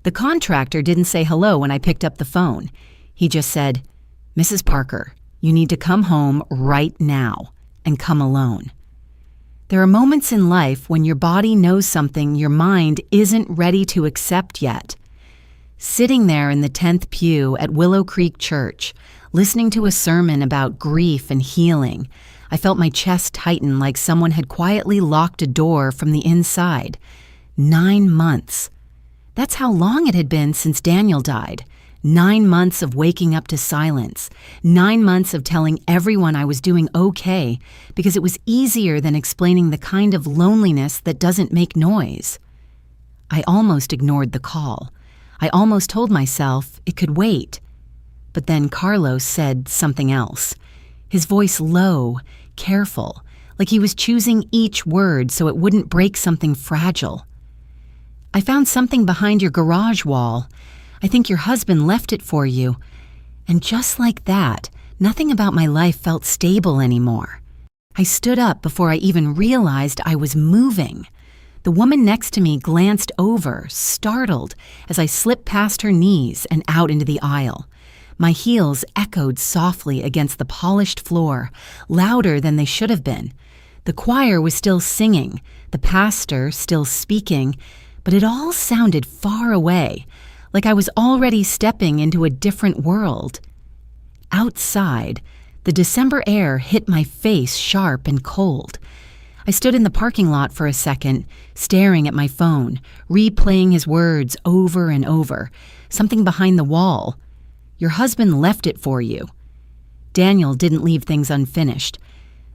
The contractor didn't say hello when I picked up the phone. He just said, "Mrs. Parker, you need to come home right now, and come alone." There are moments in life when your body knows something your mind isn't ready to accept yet. Sitting there in the 10th pew at Willow Creek Church, listening to a sermon about grief and healing, I felt my chest tighten like someone had quietly locked a door from the inside. 9 months. That's how long it had been since Daniel died. 9 months of waking up to silence. 9 months of telling everyone I was doing okay because it was easier than explaining the kind of loneliness that doesn't make noise. I almost ignored the call. I almost told myself it could wait. But then Carlos said something else. His voice low, careful, like he was choosing each word so it wouldn't break something fragile. "I found something behind your garage wall. I think your husband left it for you." And just like that, nothing about my life felt stable anymore. I stood up before I even realized I was moving. The woman next to me glanced over, startled, as I slipped past her knees and out into the aisle. My heels echoed softly against the polished floor, louder than they should have been. The choir was still singing, the pastor still speaking, but it all sounded far away, like I was already stepping into a different world. Outside, the December air hit my face sharp and cold. I stood in the parking lot for a second, staring at my phone, replaying his words over and over. Something behind the wall. "Your husband left it for you." Daniel didn't leave things unfinished.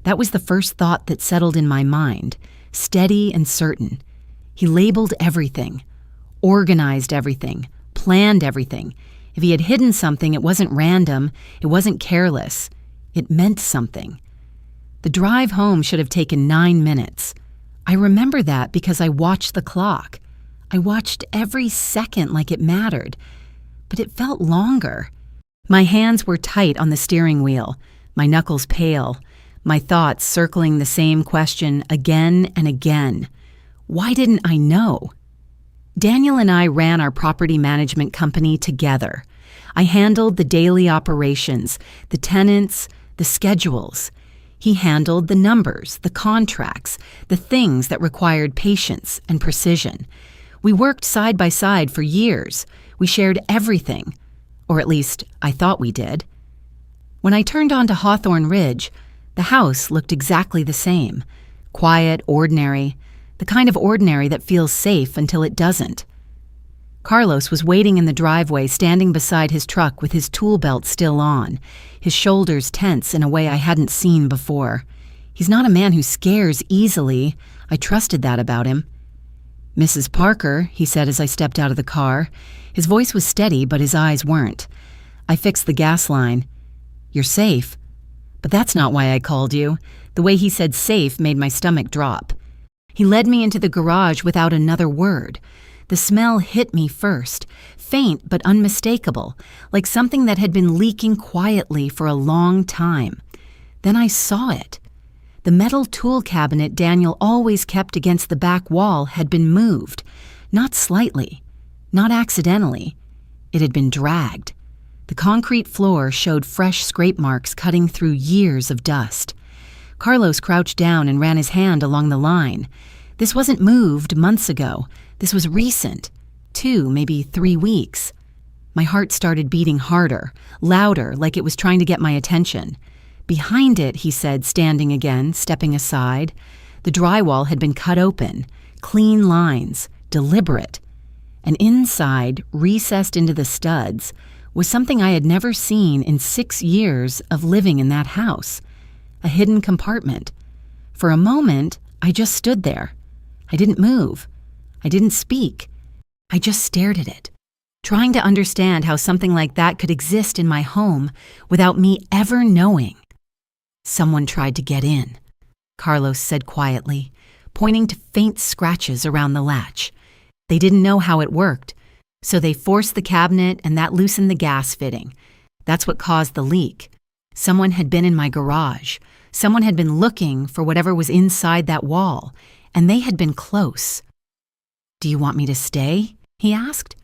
That was the first thought that settled in my mind, steady and certain. He labeled everything, organized everything, planned everything. If he had hidden something, it wasn't random, it wasn't careless. It meant something. The drive home should have taken 9 minutes. I remember that because I watched the clock. I watched every second like it mattered, but it felt longer. My hands were tight on the steering wheel, my knuckles pale, my thoughts circling the same question again and again. Why didn't I know? Daniel and I ran our property management company together. I handled the daily operations, the tenants, the schedules. He handled the numbers, the contracts, the things that required patience and precision. We worked side by side for years. We shared everything, or at least I thought we did. When I turned onto Hawthorne Ridge, the house looked exactly the same. Quiet, ordinary, the kind of ordinary that feels safe until it doesn't. Carlos was waiting in the driveway, standing beside his truck with his tool belt still on, his shoulders tense in a way I hadn't seen before. He's not a man who scares easily. I trusted that about him. "Mrs. Parker," he said as I stepped out of the car. His voice was steady, but his eyes weren't. I fixed the gas line. "You're safe." "But that's not why I called you." The way he said safe made my stomach drop. He led me into the garage without another word. The smell hit me first, faint but unmistakable, like something that had been leaking quietly for a long time. Then I saw it. The metal tool cabinet Daniel always kept against the back wall had been moved, not slightly, not accidentally. It had been dragged. The concrete floor showed fresh scrape marks cutting through years of dust. Carlos crouched down and ran his hand along the line. This wasn't moved months ago. This was recent. 2, maybe 3 weeks. My heart started beating harder, louder, like it was trying to get my attention. "Behind it," he said, standing again, stepping aside. The drywall had been cut open, clean lines, deliberate. And inside, recessed into the studs, was something I had never seen in 6 years of living in that house. A hidden compartment. For a moment, I just stood there. I didn't move. I didn't speak. I just stared at it, trying to understand how something like that could exist in my home without me ever knowing. "Someone tried to get in," Carlos said quietly, pointing to faint scratches around the latch. "They didn't know how it worked, so they forced the cabinet and that loosened the gas fitting. That's what caused the leak. Someone had been in my garage. Someone had been looking for whatever was inside that wall, and they had been close." "Do you want me to stay?" he asked.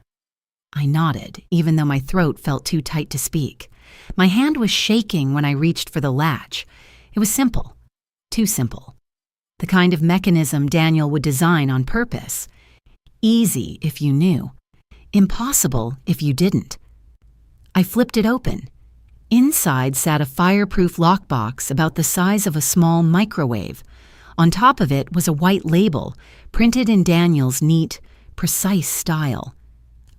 I nodded, even though my throat felt too tight to speak. My hand was shaking when I reached for the latch. It was simple. Too simple. The kind of mechanism Daniel would design on purpose. Easy if you knew. Impossible if you didn't. I flipped it open. Inside sat a fireproof lockbox about the size of a small microwave. On top of it was a white label, printed in Daniel's neat, precise style.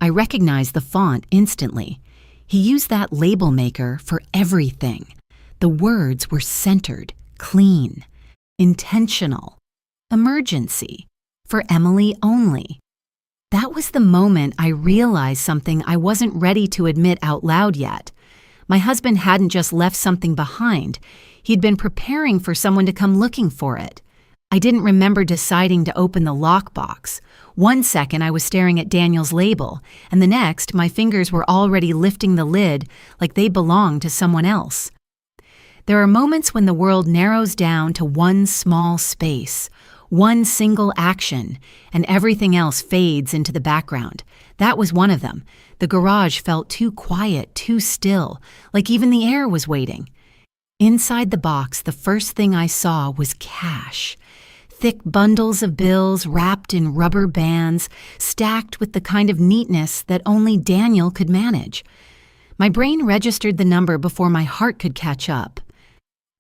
I recognized the font instantly. He used that label maker for everything. The words were centered, clean, intentional, emergency, for Emily only. That was the moment I realized something I wasn't ready to admit out loud yet. My husband hadn't just left something behind. He'd been preparing for someone to come looking for it. I didn't remember deciding to open the lockbox. One second I was staring at Daniel's label, and the next my fingers were already lifting the lid like they belonged to someone else. There are moments when the world narrows down to one small space, one single action, and everything else fades into the background. That was one of them. The garage felt too quiet, too still, like even the air was waiting. Inside the box, the first thing I saw was cash. Thick bundles of bills wrapped in rubber bands, stacked with the kind of neatness that only Daniel could manage. My brain registered the number before my heart could catch up.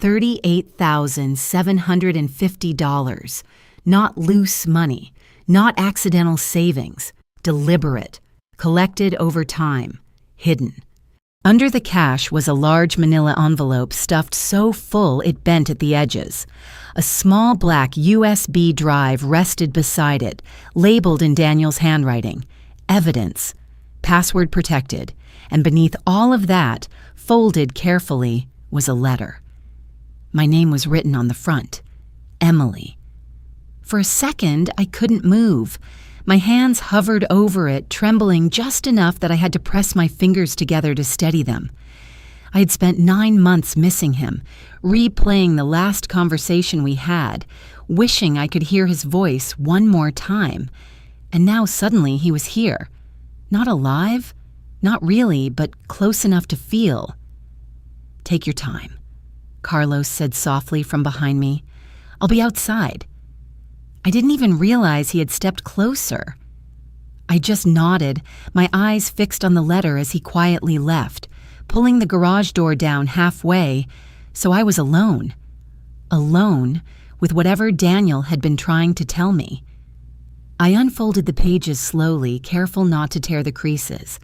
$38,750. Not loose money, not accidental savings, deliberate, collected over time, hidden. Under the cash was a large manila envelope stuffed so full it bent at the edges. A small black USB drive rested beside it, labeled in Daniel's handwriting, evidence, password protected, and beneath all of that, folded carefully, was a letter. My name was written on the front, Emily. For a second, I couldn't move. My hands hovered over it, trembling just enough that I had to press my fingers together to steady them. I had spent 9 months missing him, replaying the last conversation we had, wishing I could hear his voice one more time. And now suddenly he was here. Not alive, not really, but close enough to feel. "Take your time," Carlos said softly from behind me. "I'll be outside." I didn't even realize he had stepped closer. I just nodded, my eyes fixed on the letter as he quietly left, pulling the garage door down halfway, so I was alone. Alone with whatever Daniel had been trying to tell me. I unfolded the pages slowly, careful not to tear the creases.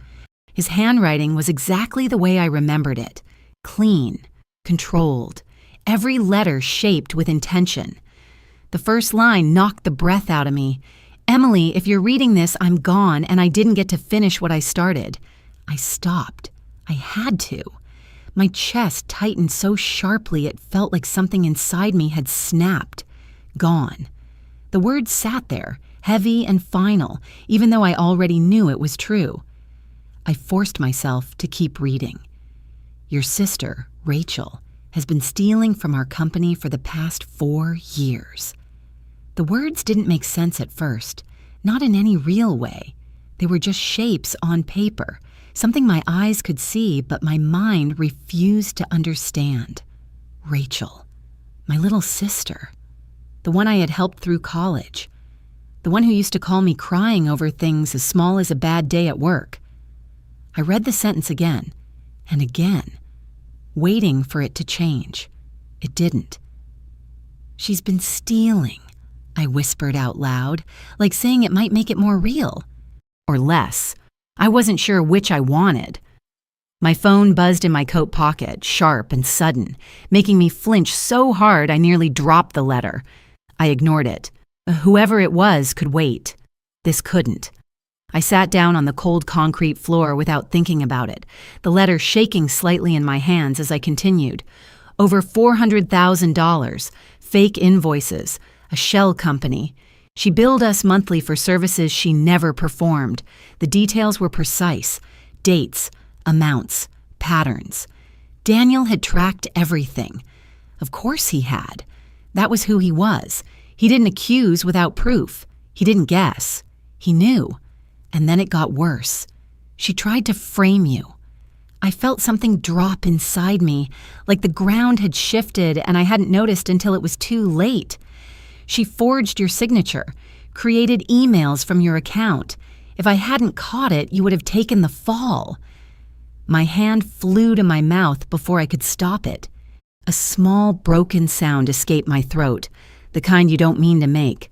His handwriting was exactly the way I remembered it. Clean, controlled, every letter shaped with intention. The first line knocked the breath out of me. "Emily, if you're reading this, I'm gone, and I didn't get to finish what I started." I stopped. I had to. My chest tightened so sharply it felt like something inside me had snapped. Gone. The words sat there, heavy and final, even though I already knew it was true. I forced myself to keep reading. "Your sister, Rachel, has been stealing from our company for the past 4 years. The words didn't make sense at first, not in any real way. They were just shapes on paper, something my eyes could see, but my mind refused to understand. Rachel, my little sister, the one I had helped through college, the one who used to call me crying over things as small as a bad day at work. I read the sentence again and again, waiting for it to change. It didn't. "She's been stealing," I whispered out loud, like saying it might make it more real. Or less. I wasn't sure which I wanted. My phone buzzed in my coat pocket, sharp and sudden, making me flinch so hard I nearly dropped the letter. I ignored it. Whoever it was could wait. This couldn't. I sat down on the cold concrete floor without thinking about it, the letter shaking slightly in my hands as I continued. Over $400,000, fake invoices, a shell company. She billed us monthly for services she never performed. The details were precise. Dates, amounts, patterns. Daniel had tracked everything. Of course he had. That was who he was. He didn't accuse without proof. He didn't guess. He knew. And then it got worse. She tried to frame you. I felt something drop inside me, like the ground had shifted and I hadn't noticed until it was too late. She forged your signature, created emails from your account. If I hadn't caught it, you would have taken the fall. My hand flew to my mouth before I could stop it. A small, broken sound escaped my throat, the kind you don't mean to make.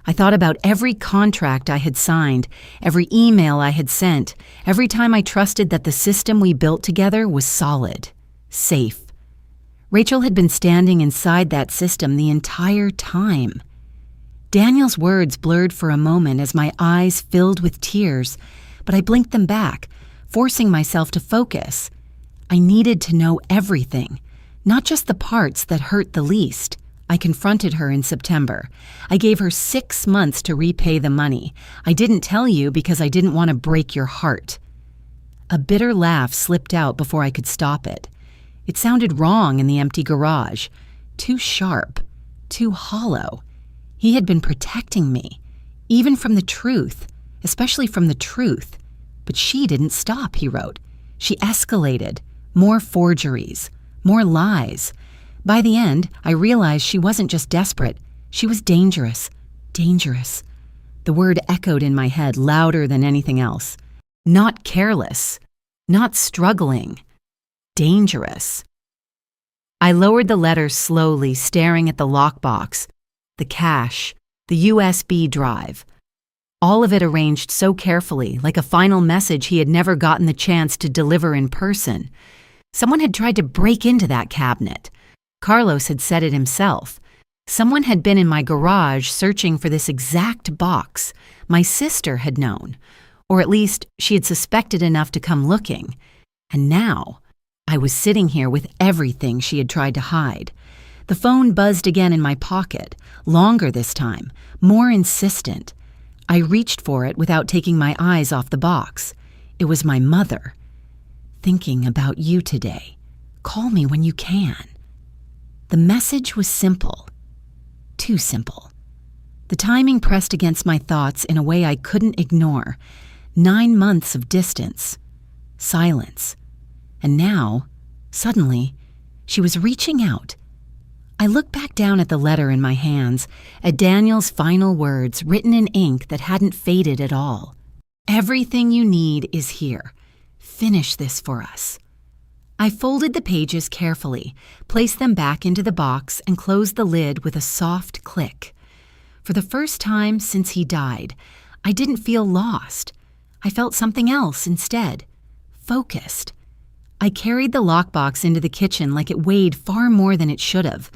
I thought about every contract I had signed, every email I had sent, every time I trusted that the system we built together was solid, safe. Rachel had been standing inside that system the entire time. Daniel's words blurred for a moment as my eyes filled with tears, but I blinked them back, forcing myself to focus. I needed to know everything, not just the parts that hurt the least. I confronted her in September. I gave her 6 months to repay the money. I didn't tell you because I didn't want to break your heart. A bitter laugh slipped out before I could stop it. It sounded wrong in the empty garage. Too sharp. Too hollow. He had been protecting me, even from the truth, especially from the truth. But she didn't stop, he wrote. She escalated. More forgeries. More lies. By the end, I realized she wasn't just desperate. She was dangerous. Dangerous. The word echoed in my head louder than anything else. Not careless. Not struggling. Dangerous. I lowered the letter slowly, staring at the lockbox, the cash, the USB drive. All of it arranged so carefully, like a final message he had never gotten the chance to deliver in person. Someone had tried to break into that cabinet. Carlos had said it himself. Someone had been in my garage searching for this exact box. My sister had known, or at least she had suspected enough to come looking. And now, I was sitting here with everything she had tried to hide. The phone buzzed again in my pocket, longer this time, more insistent. I reached for it without taking my eyes off the box. It was my mother. Thinking about you today. Call me when you can. The message was simple. Too simple. The timing pressed against my thoughts in a way I couldn't ignore. 9 months of distance. Silence. And now, suddenly, she was reaching out. I looked back down at the letter in my hands, at Daniel's final words written in ink that hadn't faded at all. Everything you need is here. Finish this for us. I folded the pages carefully, placed them back into the box, and closed the lid with a soft click. For the first time since he died, I didn't feel lost. I felt something else instead. Focused. I carried the lockbox into the kitchen like it weighed far more than it should have.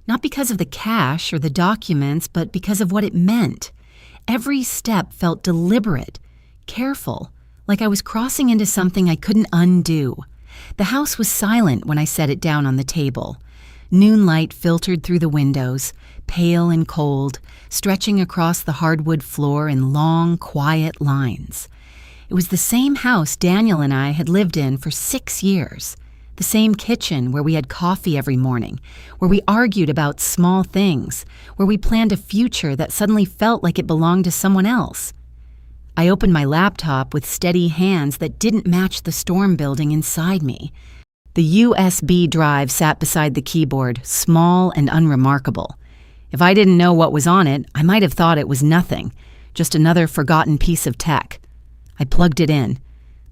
Not because of the cash or the documents, but because of what it meant. Every step felt deliberate, careful, like I was crossing into something I couldn't undo. The house was silent when I set it down on the table. Noonlight filtered through the windows, pale and cold, stretching across the hardwood floor in long, quiet lines. It was the same house Daniel and I had lived in for 6 years. The same kitchen where we had coffee every morning, where we argued about small things, where we planned a future that suddenly felt like it belonged to someone else. I opened my laptop with steady hands that didn't match the storm building inside me. The USB drive sat beside the keyboard, small and unremarkable. If I didn't know what was on it, I might have thought it was nothing, just another forgotten piece of tech. I plugged it in.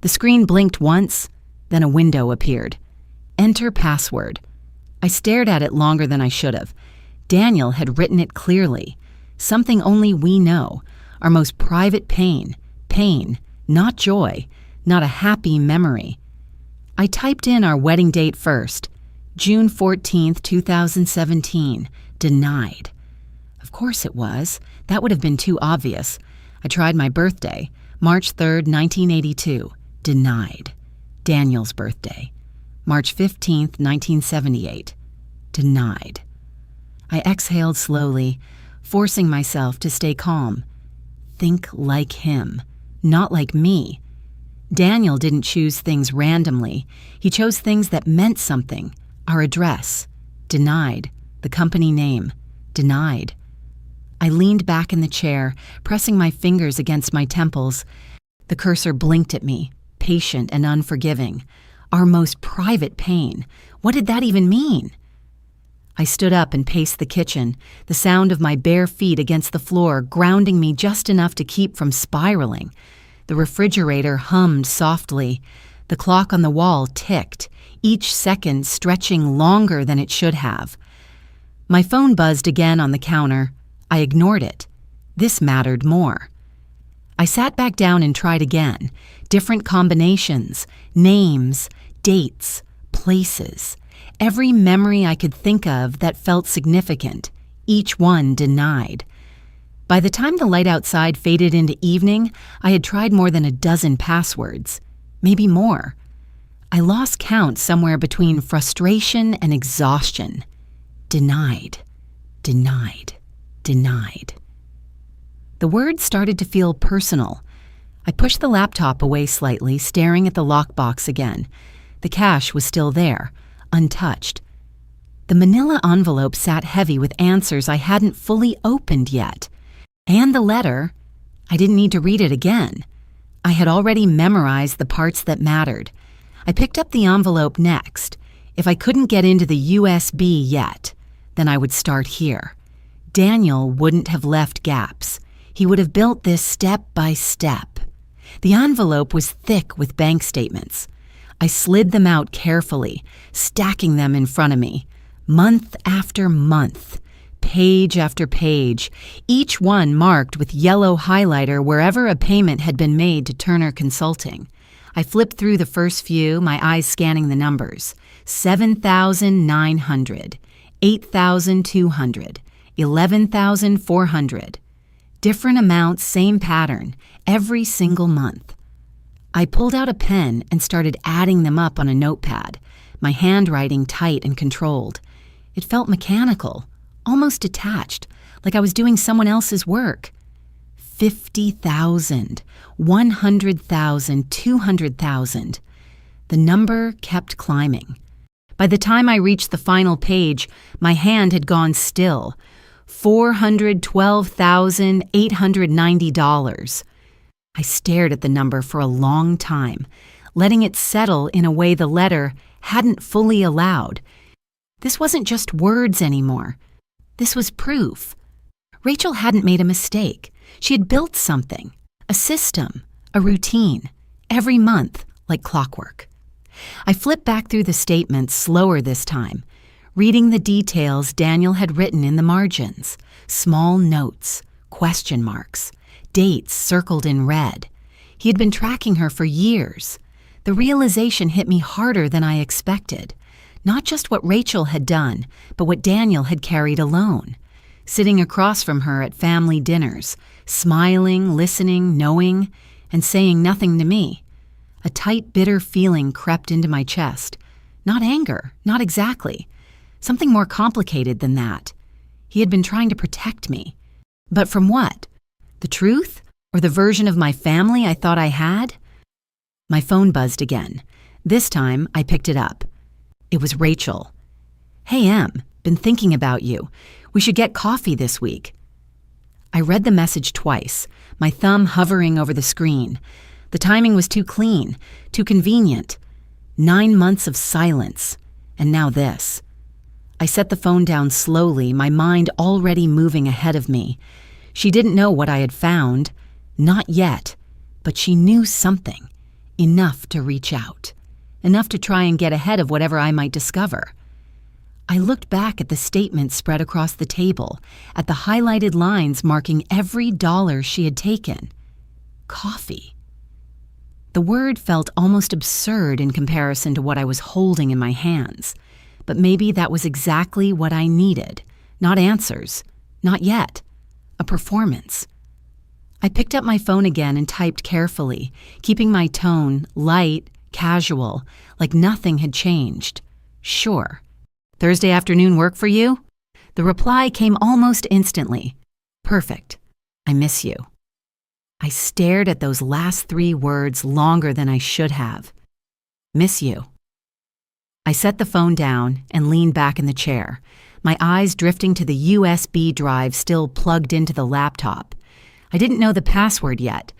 The screen blinked once, then a window appeared. Enter password. I stared at it longer than I should have. Daniel had written it clearly. Something only we know. Our most private pain. Pain, not joy, not a happy memory. I typed in our wedding date first. June 14th, 2017. Denied. Of course it was. That would have been too obvious. I tried my birthday. March 3rd, 1982. Denied. Daniel's birthday. March 15th, 1978. Denied. I exhaled slowly, forcing myself to stay calm. Think like him, not like me. Daniel didn't choose things randomly. He chose things that meant something. Our address. Denied. The company name. Denied. I leaned back in the chair, pressing my fingers against my temples. The cursor blinked at me, patient and unforgiving. Our most private pain. What did that even mean? I stood up and paced the kitchen, the sound of my bare feet against the floor grounding me just enough to keep from spiraling. The refrigerator hummed softly. The clock on the wall ticked, each second stretching longer than it should have. My phone buzzed again on the counter. I ignored it. This mattered more. I sat back down and tried again. Different combinations, names, dates, places. Every memory I could think of that felt significant, each one denied. By the time the light outside faded into evening, I had tried more than a dozen passwords, maybe more. I lost count somewhere between frustration and exhaustion. Denied, denied, denied. The words started to feel personal. I pushed the laptop away slightly, staring at the lockbox again. The cash was still there, untouched. The manila envelope sat heavy with answers I hadn't fully opened yet. And the letter, I didn't need to read it again. I had already memorized the parts that mattered. I picked up the envelope next. If I couldn't get into the USB yet, then I would start here. Daniel wouldn't have left gaps. He would have built this step by step. The envelope was thick with bank statements. I slid them out carefully, stacking them in front of me. Month after month, page after page, each one marked with yellow highlighter wherever a payment had been made to Turner Consulting. I flipped through the first few, my eyes scanning the numbers. 7,900, 8,200, 11,400. Different amounts, same pattern, every single month. I pulled out a pen and started adding them up on a notepad, my handwriting tight and controlled. It felt mechanical, almost detached, like I was doing someone else's work. 50,000, 100,000, 200,000. The number kept climbing. By the time I reached the final page, my hand had gone still. $412,890. I stared at the number for a long time, letting it settle in a way the letter hadn't fully allowed. This wasn't just words anymore. This was proof. Rachel hadn't made a mistake. She had built something, a system, a routine, every month, like clockwork. I flipped back through the statements slower this time, reading the details Daniel had written in the margins, small notes, question marks, dates circled in red. He had been tracking her for years. The realization hit me harder than I expected. Not just what Rachel had done, but what Daniel had carried alone. Sitting across from her at family dinners, smiling, listening, knowing, and saying nothing to me. A tight, bitter feeling crept into my chest. Not anger, not exactly. Something more complicated than that. He had been trying to protect me. But from what? The truth? Or the version of my family I thought I had? My phone buzzed again. This time, I picked it up. It was Rachel. "Hey, Em, been thinking about you. We should get coffee this week." I read the message twice, my thumb hovering over the screen. The timing was too clean, too convenient. 9 months of silence, and now this. I set the phone down slowly, my mind already moving ahead of me. She didn't know what I had found. Not yet, but she knew something. Enough to reach out. Enough to try and get ahead of whatever I might discover. I looked back at the statements spread across the table, at the highlighted lines marking every dollar she had taken. Coffee. The word felt almost absurd in comparison to what I was holding in my hands. But maybe that was exactly what I needed. Not answers. Not yet. A performance. I picked up my phone again and typed carefully, keeping my tone light, casual, like nothing had changed. Sure. Thursday afternoon work for you? The reply came almost instantly. Perfect. I miss you. I stared at those last 3 words longer than I should have. Miss you. I set the phone down and leaned back in the chair, my eyes drifting to the USB drive still plugged into the laptop. I didn't know the password yet,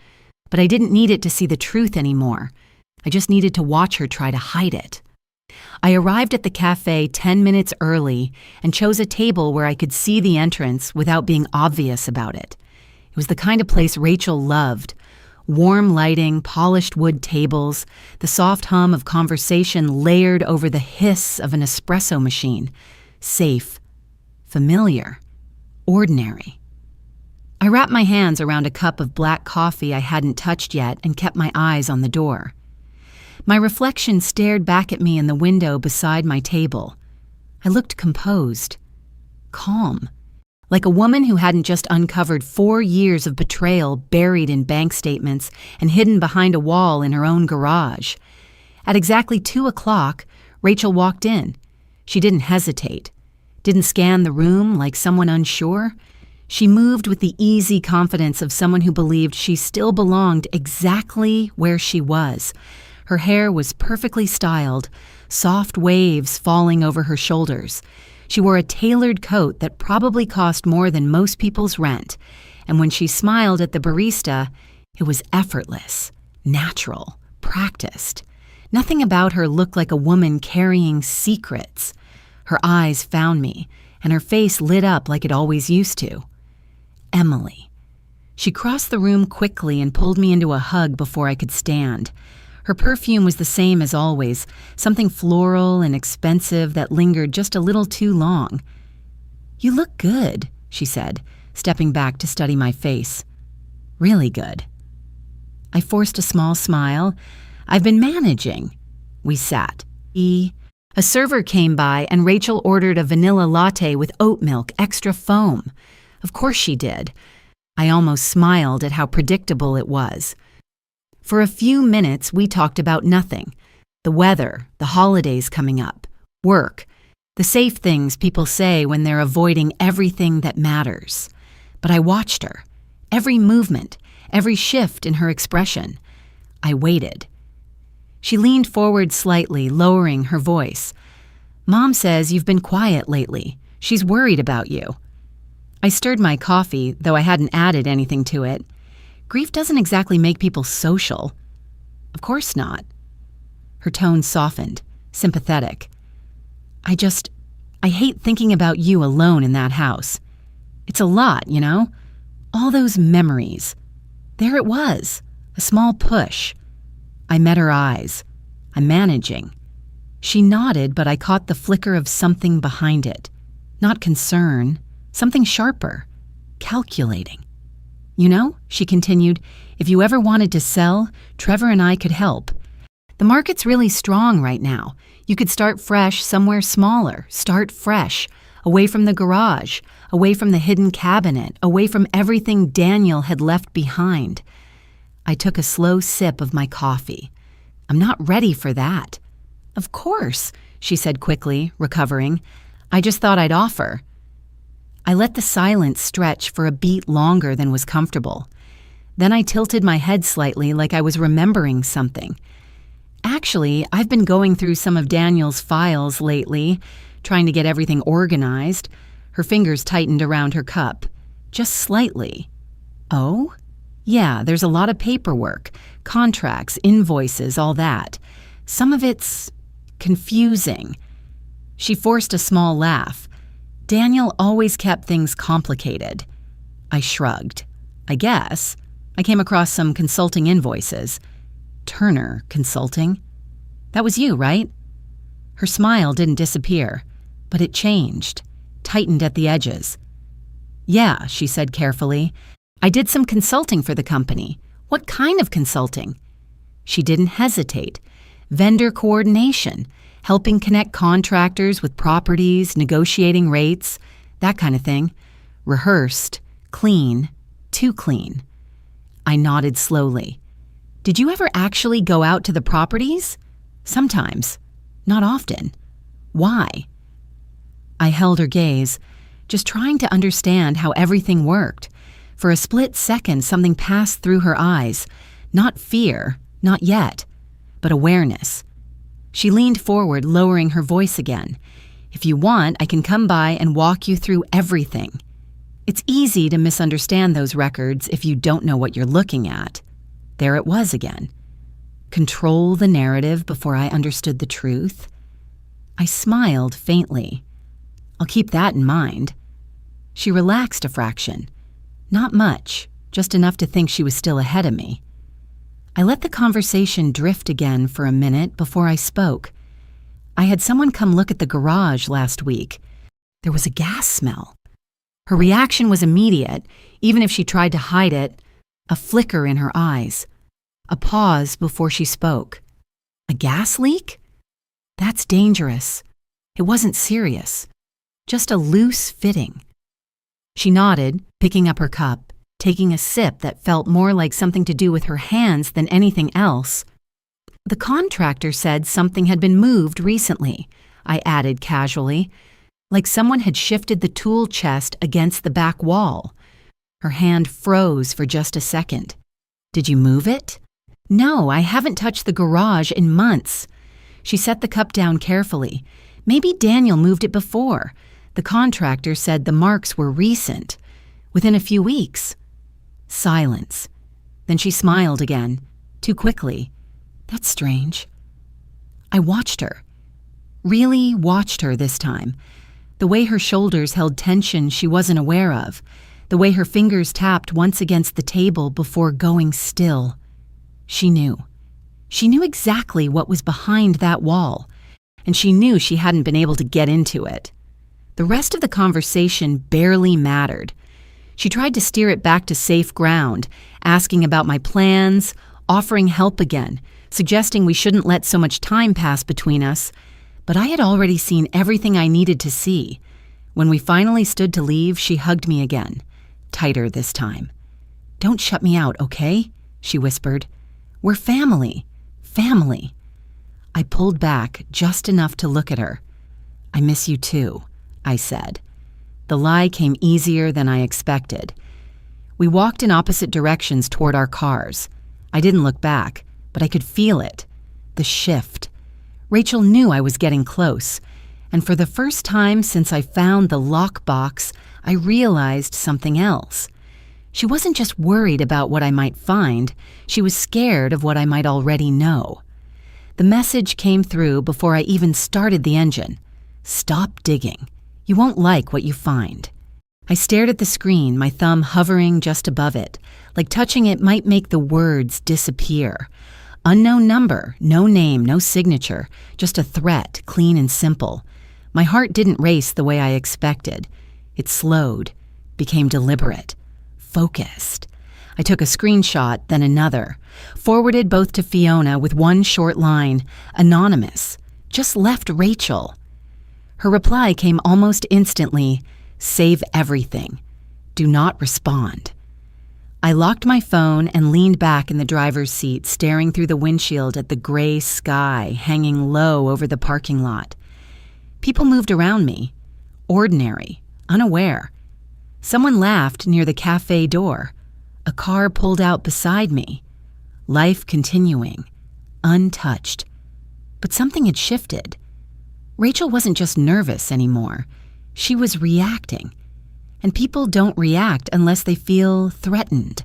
but I didn't need it to see the truth anymore. I just needed to watch her try to hide it. I arrived at the cafe 10 minutes early and chose a table where I could see the entrance without being obvious about it. It was the kind of place Rachel loved. Warm lighting, polished wood tables, the soft hum of conversation layered over the hiss of an espresso machine. Safe, familiar, ordinary. I wrapped my hands around a cup of black coffee I hadn't touched yet and kept my eyes on the door. My reflection stared back at me in the window beside my table. I looked composed, calm, like a woman who hadn't just uncovered 4 years of betrayal buried in bank statements and hidden behind a wall in her own garage. At exactly 2 o'clock, Rachel walked in. She didn't hesitate, didn't scan the room like someone unsure. She moved with the easy confidence of someone who believed she still belonged exactly where she was. Her hair was perfectly styled, soft waves falling over her shoulders. She wore a tailored coat that probably cost more than most people's rent, and when she smiled at the barista, it was effortless, natural, practiced. Nothing about her looked like a woman carrying secrets. Her eyes found me, and her face lit up like it always used to. Emily. She crossed the room quickly and pulled me into a hug before I could stand. Her perfume was the same as always, something floral and expensive that lingered just a little too long. "You look good," she said, stepping back to study my face. "Really good." I forced a small smile. "I've been managing." We sat. A server came by and Rachel ordered a vanilla latte with oat milk, extra foam. Of course she did. I almost smiled at how predictable it was. For a few minutes, we talked about nothing. The weather, the holidays coming up, work, the safe things people say when they're avoiding everything that matters. But I watched her, every movement, every shift in her expression. I waited. She leaned forward slightly, lowering her voice. "Mom says you've been quiet lately. She's worried about you." I stirred my coffee, though I hadn't added anything to it. Grief doesn't exactly make people social. Of course not. Her tone softened, sympathetic. I hate thinking about you alone in that house. It's a lot, you know? All those memories. There it was, a small push. I met her eyes. I'm managing. She nodded, but I caught the flicker of something behind it. Not concern, something sharper, calculating. "You know," she continued, "if you ever wanted to sell, Trevor and I could help. The market's really strong right now. You could start fresh somewhere smaller, start fresh, away from the garage, away from the hidden cabinet, away from everything Daniel had left behind." I took a slow sip of my coffee. "I'm not ready for that." "Of course," she said quickly, recovering. "I just thought I'd offer." I let the silence stretch for a beat longer than was comfortable. Then I tilted my head slightly like I was remembering something. "Actually, I've been going through some of Daniel's files lately, trying to get everything organized." Her fingers tightened around her cup. "Just slightly." "Oh?" "Yeah, there's a lot of paperwork, contracts, invoices, all that. Some of it's confusing." She forced a small laugh. "Daniel always kept things complicated." I shrugged. "I guess. I came across some consulting invoices." "Turner Consulting? That was you, right?" Her smile didn't disappear, but it changed, tightened at the edges. "Yeah," she said carefully. "I did some consulting for the company." "What kind of consulting?" She didn't hesitate. "Vendor coordination. Helping connect contractors with properties, negotiating rates, that kind of thing. Rehearsed, clean, too clean." I nodded slowly. "Did you ever actually go out to the properties?" "Sometimes. Not often." "Why?" I held her gaze, just trying to understand how everything worked. For a split second, something passed through her eyes. Not fear, not yet, but awareness. She leaned forward, lowering her voice again. "If you want, I can come by and walk you through everything. It's easy to misunderstand those records if you don't know what you're looking at." There it was again. Control the narrative before I understood the truth? I smiled faintly. I'll keep that in mind. She relaxed a fraction. Not much, just enough to think she was still ahead of me. I let the conversation drift again for a minute before I spoke. I had someone come look at the garage last week. There was a gas smell. Her reaction was immediate, even if she tried to hide it, a flicker in her eyes. A pause before she spoke. A gas leak? That's dangerous. It wasn't serious. Just a loose fitting. She nodded, picking up her cup, taking a sip that felt more like something to do with her hands than anything else. The contractor said something had been moved recently, I added casually, like someone had shifted the tool chest against the back wall. Her hand froze for just a second. Did you move it? No, I haven't touched the garage in months. She set the cup down carefully. Maybe Daniel moved it before. The contractor said the marks were recent, within a few weeks. Silence. Then she smiled again, too quickly. That's strange. I watched her. Really watched her this time. The way her shoulders held tension she wasn't aware of. The way her fingers tapped once against the table before going still. She knew. She knew exactly what was behind that wall, and she knew she hadn't been able to get into it. The rest of the conversation barely mattered. She tried to steer it back to safe ground, asking about my plans, offering help again, suggesting we shouldn't let so much time pass between us, but I had already seen everything I needed to see. When we finally stood to leave, she hugged me again, tighter this time. "Don't shut me out, okay?" she whispered. "We're family. Family." I pulled back just enough to look at her. "I miss you too," I said. The lie came easier than I expected. We walked in opposite directions toward our cars. I didn't look back, but I could feel it. The shift. Rachel knew I was getting close, and for the first time since I found the lockbox, I realized something else. She wasn't just worried about what I might find, she was scared of what I might already know. The message came through before I even started the engine. Stop digging. You won't like what you find. I stared at the screen, my thumb hovering just above it, like touching it might make the words disappear. Unknown number, no name, no signature, just a threat, clean and simple. My heart didn't race the way I expected. It slowed, became deliberate. Focused. I took a screenshot, then another, forwarded both to Fiona with one short line, anonymous, just left Rachel. Her reply came almost instantly, save everything. Do not respond. I locked my phone and leaned back in the driver's seat, staring through the windshield at the gray sky hanging low over the parking lot. People moved around me, ordinary, unaware. Someone laughed near the cafe door. A car pulled out beside me. Life continuing, untouched. But something had shifted. Rachel wasn't just nervous anymore. She was reacting. And people don't react unless they feel threatened.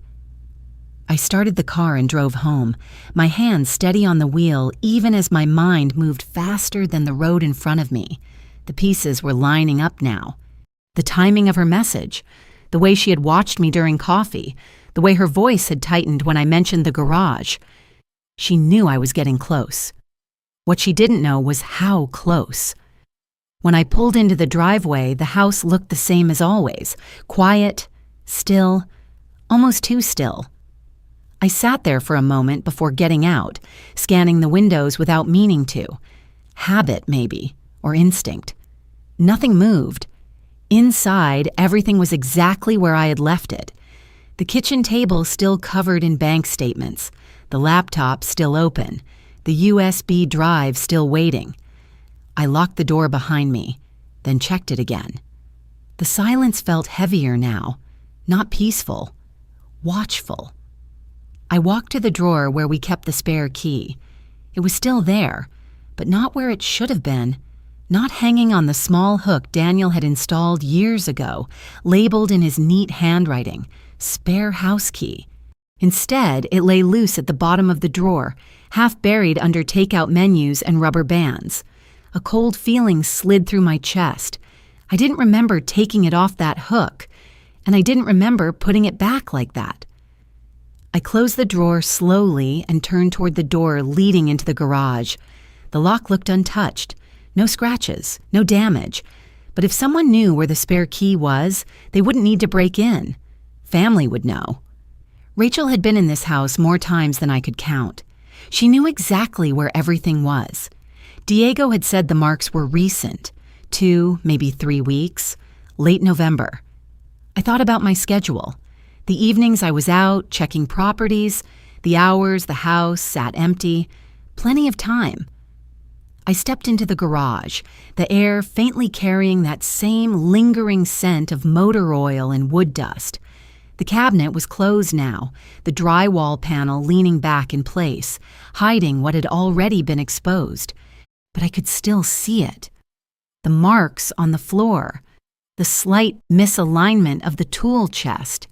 I started the car and drove home, my hand steady on the wheel even as my mind moved faster than the road in front of me. The pieces were lining up now. The timing of her message, the way she had watched me during coffee, the way her voice had tightened when I mentioned the garage. She knew I was getting close. What she didn't know was how close. When I pulled into the driveway, the house looked the same as always, quiet, still, almost too still. I sat there for a moment before getting out, scanning the windows without meaning to. Habit, maybe, or instinct. Nothing moved. Inside, everything was exactly where I had left it. The kitchen table still covered in bank statements, the laptop still open, the USB drive still waiting. I locked the door behind me, then checked it again. The silence felt heavier now, not peaceful, watchful. I walked to the drawer where we kept the spare key. It was still there, but not where it should have been, not hanging on the small hook Daniel had installed years ago, labeled in his neat handwriting, spare house key. Instead, it lay loose at the bottom of the drawer, half buried under takeout menus and rubber bands. A cold feeling slid through my chest. I didn't remember taking it off that hook, and I didn't remember putting it back like that. I closed the drawer slowly and turned toward the door leading into the garage. The lock looked untouched. No scratches, no damage. But if someone knew where the spare key was, they wouldn't need to break in. Family would know. Rachel had been in this house more times than I could count. She knew exactly where everything was. Diego had said the marks were recent, 2, maybe 3 weeks, late November. I thought about my schedule. The evenings I was out, checking properties, the hours the house sat empty, plenty of time. I stepped into the garage, the air faintly carrying that same lingering scent of motor oil and wood dust. The cabinet was closed now, the drywall panel leaning back in place, hiding what had already been exposed. But I could still see it. The marks on the floor, the slight misalignment of the tool chest,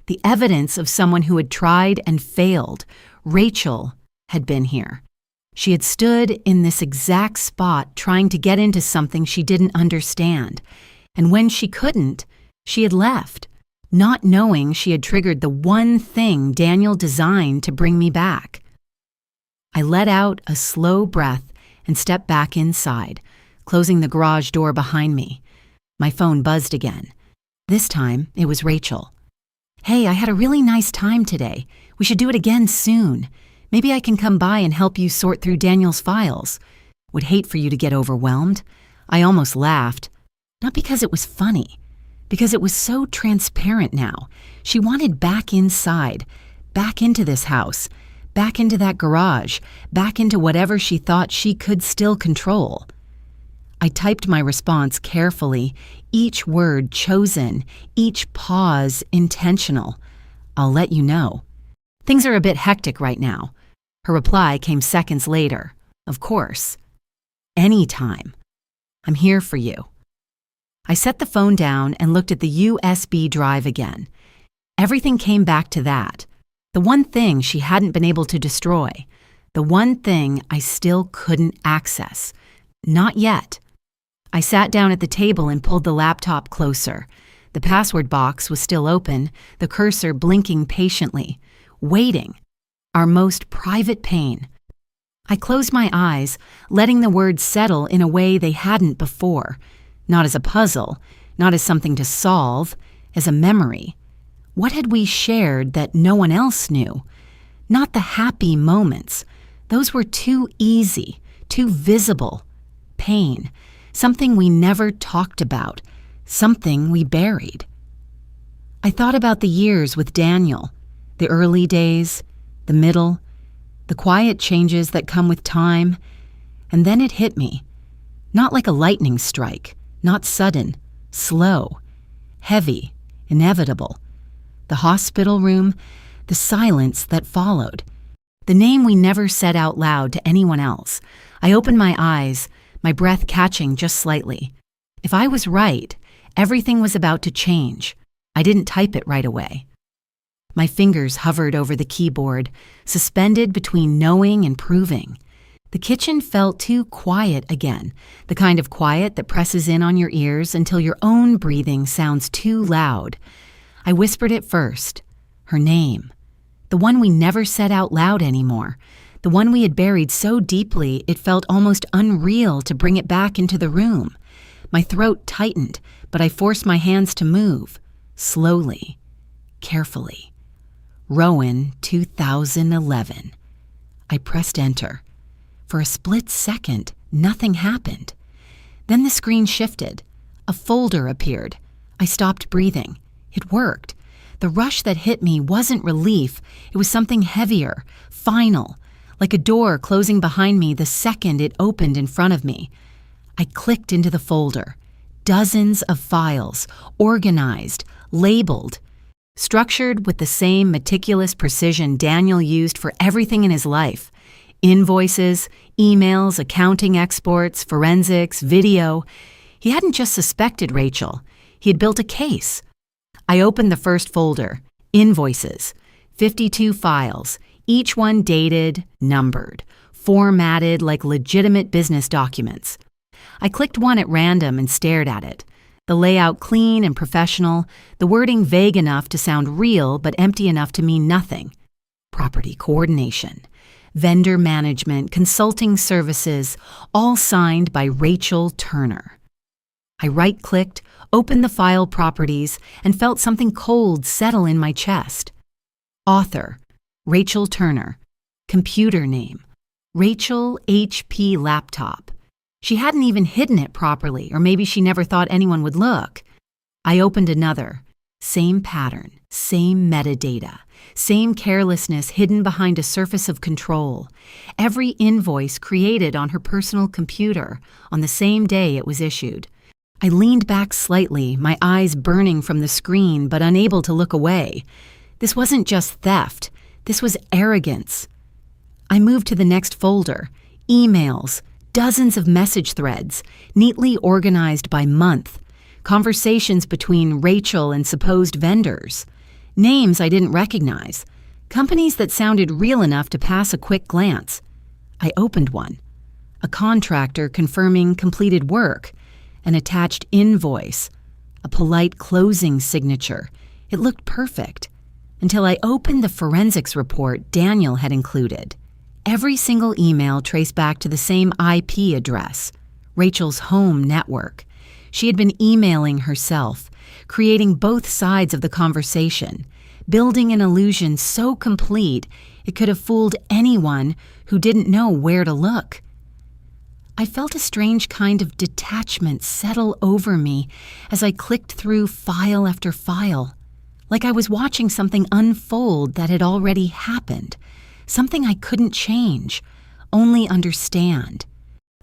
the evidence of someone who had tried and failed. Rachel had been here. She had stood in this exact spot trying to get into something she didn't understand. And when she couldn't, she had left, not knowing she had triggered the one thing Daniel designed to bring me back. I let out a slow breath and stepped back inside, closing the garage door behind me. My phone buzzed again. This time, it was Rachel. "Hey, I had a really nice time today. We should do it again soon. Maybe I can come by and help you sort through Daniel's files. Would hate for you to get overwhelmed." I almost laughed. Not because it was funny, because it was so transparent now. She wanted back inside, back into this house, back into that garage, back into whatever she thought she could still control. I typed my response carefully, each word chosen, each pause intentional. "I'll let you know. Things are a bit hectic right now." Her reply came seconds later. "Of course. Anytime. I'm here for you." I set the phone down and looked at the USB drive again. Everything came back to that. The one thing she hadn't been able to destroy. The one thing I still couldn't access. Not yet. I sat down at the table and pulled the laptop closer. The password box was still open, the cursor blinking patiently, waiting. Our most private pain. I closed my eyes, letting the words settle in a way they hadn't before. Not as a puzzle, not as something to solve, as a memory. What had we shared that no one else knew? Not the happy moments. Those were too easy, too visible. Pain. Something we never talked about. Something we buried. I thought about the years with Daniel. The early days, the middle, the quiet changes that come with time. And then it hit me. Not like a lightning strike. Not sudden. Slow. Heavy. Inevitable. The hospital room. The silence that followed. The name we never said out loud to anyone else. I opened my eyes, my breath catching just slightly. If I was right, everything was about to change. I didn't type it right away. My fingers hovered over the keyboard, suspended between knowing and proving. The kitchen felt too quiet again, the kind of quiet that presses in on your ears until your own breathing sounds too loud. I whispered it first. Her name. The one we never said out loud anymore. The one we had buried so deeply it felt almost unreal to bring it back into the room. My throat tightened, but I forced my hands to move. Slowly. Carefully. Rowan, 2011. I pressed enter. For a split second, nothing happened. Then the screen shifted. A folder appeared. I stopped breathing. It worked. The rush that hit me wasn't relief. It was something heavier, final, like a door closing behind me the second it opened in front of me. I clicked into the folder. Dozens of files, organized, labeled, structured with the same meticulous precision Daniel used for everything in his life. Invoices, emails, accounting exports, forensics, video. He hadn't just suspected Rachel. He had built a case. I opened the first folder. Invoices. 52 files. each one dated, numbered, formatted like legitimate business documents. I clicked one at random and stared at it. The layout clean and professional, the wording vague enough to sound real but empty enough to mean nothing. Property coordination, vendor management, consulting services, all signed by Rachel Turner. I right-clicked, opened the file properties, and felt something cold settle in my chest. Author, Rachel Turner. Computer name, Rachel HP Laptop. She hadn't even hidden it properly, or maybe she never thought anyone would look. I opened another. Same pattern, same metadata, same carelessness hidden behind a surface of control. Every invoice created on her personal computer on the same day it was issued. I leaned back slightly, my eyes burning from the screen but unable to look away. This wasn't just theft. This was arrogance. I moved to the next folder. Emails, dozens of message threads, neatly organized by month. Conversations between Rachel and supposed vendors. Names I didn't recognize. Companies that sounded real enough to pass a quick glance. I opened one. A contractor confirming completed work. An attached invoice. A polite closing signature. It looked perfect. Until I opened the forensics report Daniel had included. Every single email traced back to the same IP address, Rachel's home network. She had been emailing herself, creating both sides of the conversation, building an illusion so complete it could have fooled anyone who didn't know where to look. I felt a strange kind of detachment settle over me as I clicked through file after file, like I was watching something unfold that had already happened. Something I couldn't change, only understand.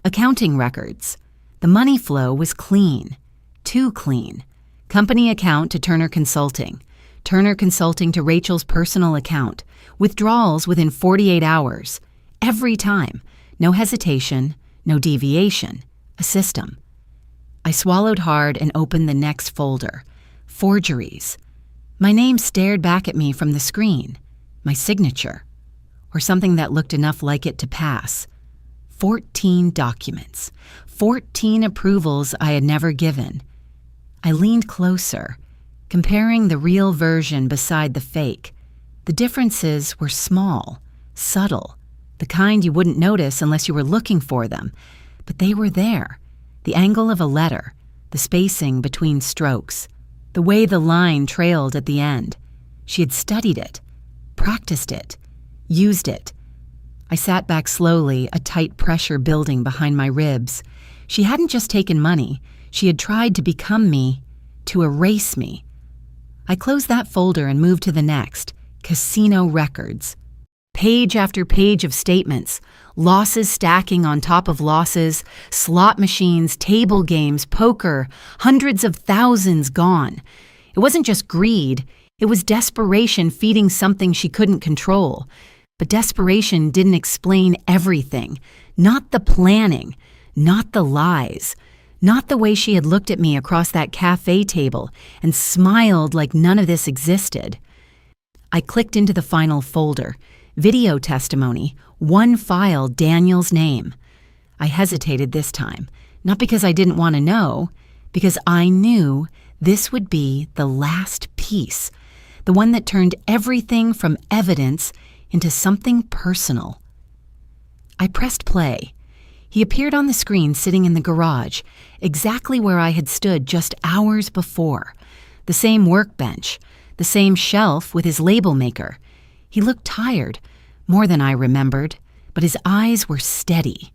Accounting records. The money flow was clean. Too clean. Company account to Turner Consulting. Turner Consulting to Rachel's personal account. Withdrawals within 48 hours. Every time. No hesitation, no deviation. A system. I swallowed hard and opened the next folder. Forgeries. My name stared back at me from the screen. My signature. Or something that looked enough like it to pass. 14 documents. 14 approvals I had never given. I leaned closer, comparing the real version beside the fake. The differences were small, subtle, the kind you wouldn't notice unless you were looking for them. But they were there. The angle of a letter, the spacing between strokes, the way the line trailed at the end. She had studied it, practiced it, used it. I sat back slowly, a tight pressure building behind my ribs. She hadn't just taken money. She had tried to become me, to erase me. I closed that folder and moved to the next. Casino records. Page after page of statements. Losses stacking on top of losses. Slot machines, table games, poker. Hundreds of thousands gone. It wasn't just greed. It was desperation feeding something she couldn't control. But desperation didn't explain everything. Not the planning. Not the lies. Not the way she had looked at me across that cafe table and smiled like none of this existed. I clicked into the final folder. Video testimony. One file, Daniel's name. I hesitated this time. Not because I didn't want to know. Because I knew this would be the last piece. The one that turned everything from evidence into something personal. I pressed play. He appeared on the screen sitting in the garage, exactly where I had stood just hours before. The same workbench, the same shelf with his label maker. He looked tired, more than I remembered, but his eyes were steady,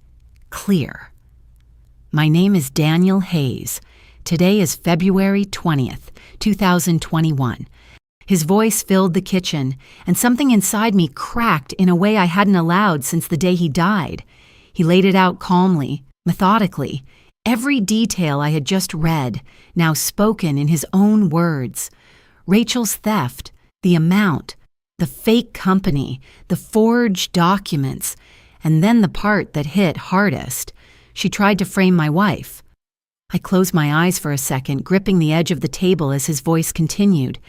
clear. My name is Daniel Hayes. Today is February 20th, 2021. His voice filled the kitchen, and something inside me cracked in a way I hadn't allowed since the day he died. He laid it out calmly, methodically, every detail I had just read, now spoken in his own words. Rachel's theft, the amount, the fake company, the forged documents, and then the part that hit hardest. She tried to frame my wife. I closed my eyes for a second, gripping the edge of the table as his voice continued.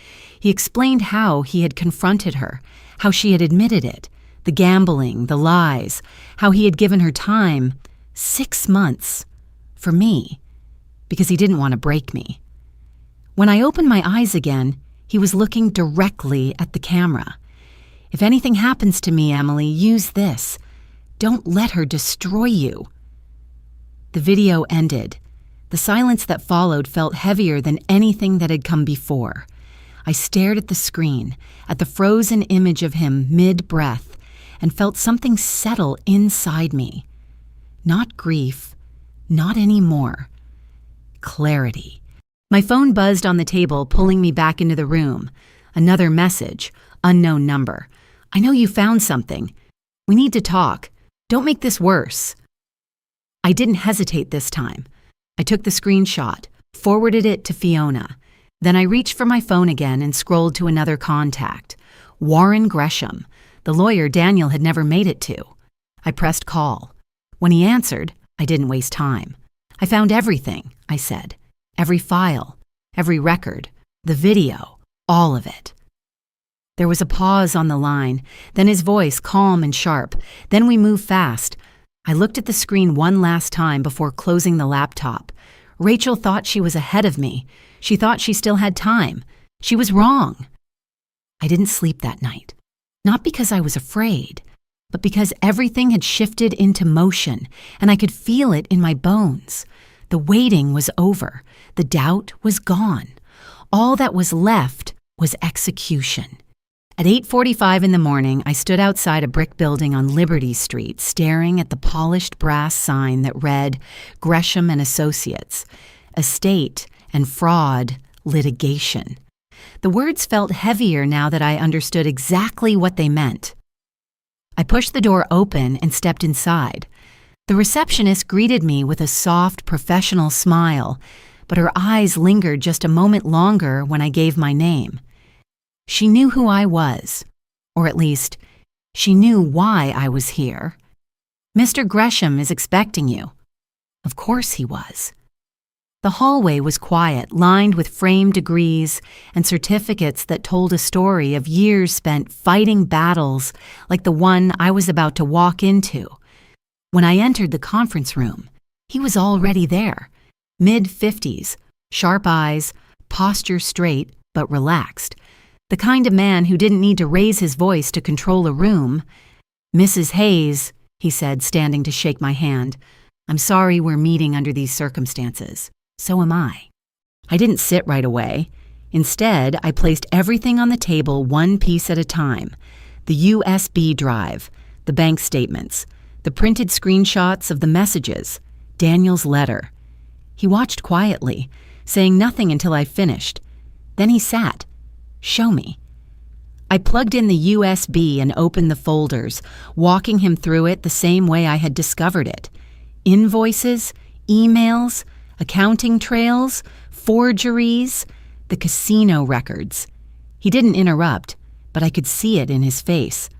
He explained how he had confronted her, how she had admitted it, The gambling, the lies, how he had given her time, 6 months, for me, because he didn't want to break me. When I opened my eyes again, he was looking directly at the camera. If anything happens to me, Emily, use this. Don't let her destroy you. The video ended. The silence that followed felt heavier than anything that had come before. I stared at the screen, at the frozen image of him mid-breath, and felt something settle inside me. Not grief, not anymore. Clarity. My phone buzzed on the table, pulling me back into the room. Another message, unknown number. I know you found something. We need to talk. Don't make this worse. I didn't hesitate this time. I took the screenshot, forwarded it to Fiona. Then I reached for my phone again and scrolled to another contact. Warren Gresham, the lawyer Daniel had never made it to. I pressed call. When he answered, I didn't waste time. I found everything, I said. Every file, every record, the video, all of it. There was a pause on the line, then his voice calm and sharp. Then we moved fast. I looked at the screen one last time before closing the laptop. Rachel thought she was ahead of me. She thought she still had time. She was wrong. I didn't sleep that night. Not because I was afraid, but because everything had shifted into motion, and I could feel it in my bones. The waiting was over. The doubt was gone. All that was left was execution. At 8:45 in the morning, I stood outside a brick building on Liberty Street, staring at the polished brass sign that read, Gresham and Associates, Estate and Fraud Litigation. The words felt heavier now that I understood exactly what they meant. I pushed the door open and stepped inside. The receptionist greeted me with a soft, professional smile, but her eyes lingered just a moment longer when I gave my name. She knew who I was, or at least, she knew why I was here. Mr. Gresham is expecting you. Of course he was. The hallway was quiet, lined with framed degrees and certificates that told a story of years spent fighting battles like the one I was about to walk into. When I entered the conference room, he was already there, mid-50s, sharp eyes, posture straight but relaxed. The kind of man who didn't need to raise his voice to control a room. Mrs. Hayes, he said, standing to shake my hand. I'm sorry we're meeting under these circumstances. So am I. I didn't sit right away. Instead, I placed everything on the table one piece at a time. The USB drive, the bank statements, the printed screenshots of the messages, Daniel's letter. He watched quietly, saying nothing until I finished. Then he sat. Show me. I plugged in the USB and opened the folders, walking him through it the same way I had discovered it. Invoices, emails, accounting trails, forgeries, the casino records. He didn't interrupt, but I could see it in his face.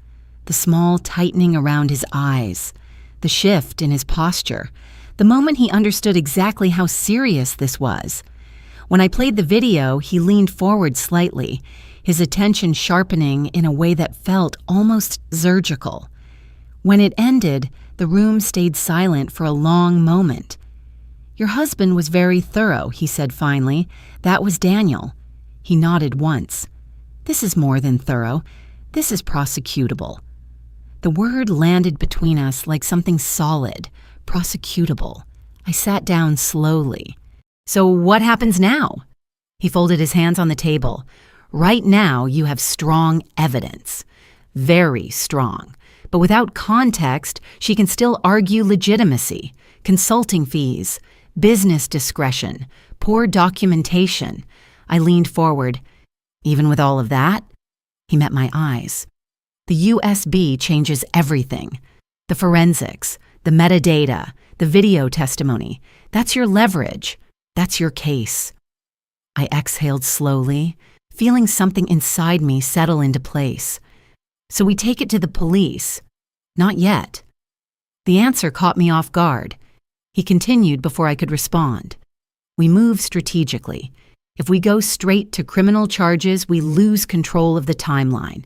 The small tightening around his eyes, the shift in his posture, the moment he understood exactly how serious this was. When I played the video, he leaned forward slightly, his attention sharpening in a way that felt almost surgical. When it ended, the room stayed silent for a long moment. Your husband was very thorough, he said finally. That was Daniel. He nodded once. This is more than thorough. This is prosecutable. The word landed between us like something solid, prosecutable. I sat down slowly. So what happens now? He folded his hands on the table. Right now, you have strong evidence. Very strong. But without context, she can still argue legitimacy, consulting fees, business discretion, poor documentation. I leaned forward. Even with all of that? He met my eyes. The USB changes everything. The forensics, the metadata, the video testimony. That's your leverage. That's your case. I exhaled slowly, feeling something inside me settle into place. So we take it to the police. Not yet. The answer caught me off guard. He continued before I could respond. We move strategically. If we go straight to criminal charges, we lose control of the timeline.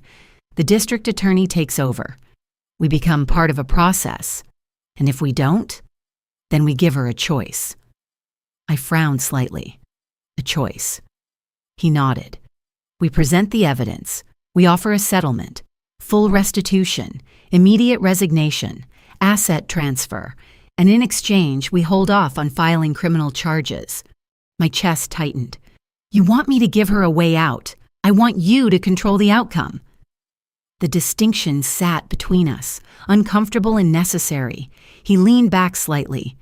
The district attorney takes over. We become part of a process, and if we don't, then we give her a choice. I frowned slightly. A choice. He nodded. We present the evidence. We offer a settlement, full restitution, immediate resignation, asset transfer, and in exchange, we hold off on filing criminal charges. My chest tightened. You want me to give her a way out. I want you to control the outcome. The distinction sat between us, uncomfortable and necessary. He leaned back slightly.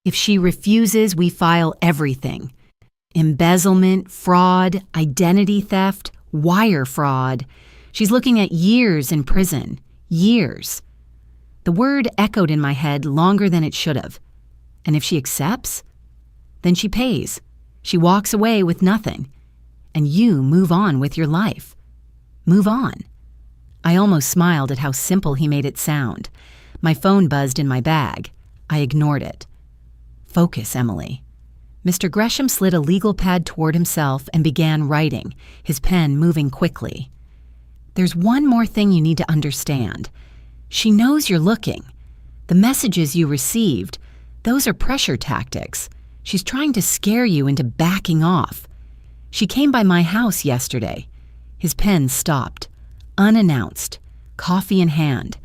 If she refuses, we file everything. Embezzlement, fraud, identity theft, wire fraud. She's looking at years in prison. Years. The word echoed in my head longer than it should have. And if she accepts, then she pays. She walks away with nothing. And you move on with your life. Move on. I almost smiled at how simple he made it sound. My phone buzzed in my bag. I ignored it. Focus, Emily. Mr. Gresham slid a legal pad toward himself and began writing, his pen moving quickly. There's one more thing you need to understand. She knows you're looking. The messages you received, those are pressure tactics. She's trying to scare you into backing off. She came by my house yesterday. His pen stopped, unannounced, coffee in hand,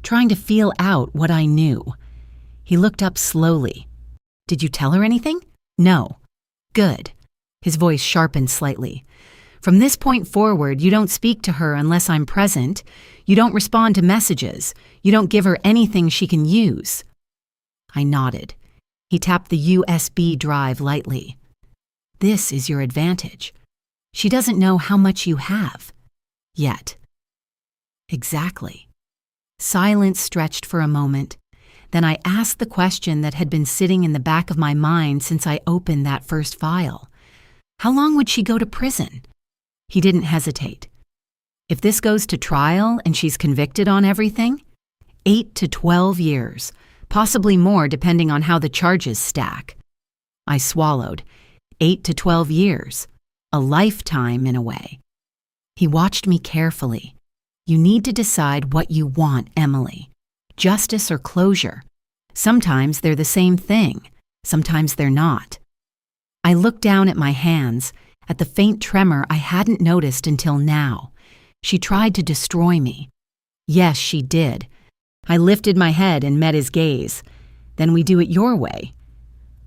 trying to feel out what I knew. He looked up slowly. Did you tell her anything? No. Good. His voice sharpened slightly. From this point forward, you don't speak to her unless I'm present. You don't respond to messages. You don't give her anything she can use. I nodded. He tapped the USB drive lightly. This is your advantage. She doesn't know how much you have. Yet. Exactly. Silence stretched for a moment. Then I asked the question that had been sitting in the back of my mind since I opened that first file. How long would she go to prison? He didn't hesitate. If this goes to trial and she's convicted on everything, 8 to 12 years, possibly more depending on how the charges stack. I swallowed. 8 to 12 years. A lifetime in a way. He watched me carefully. You need to decide what you want, Emily. Justice or closure. Sometimes they're the same thing. Sometimes they're not. I looked down at my hands, at the faint tremor I hadn't noticed until now. She tried to destroy me. Yes, she did. I lifted my head and met his gaze. Then we do it your way.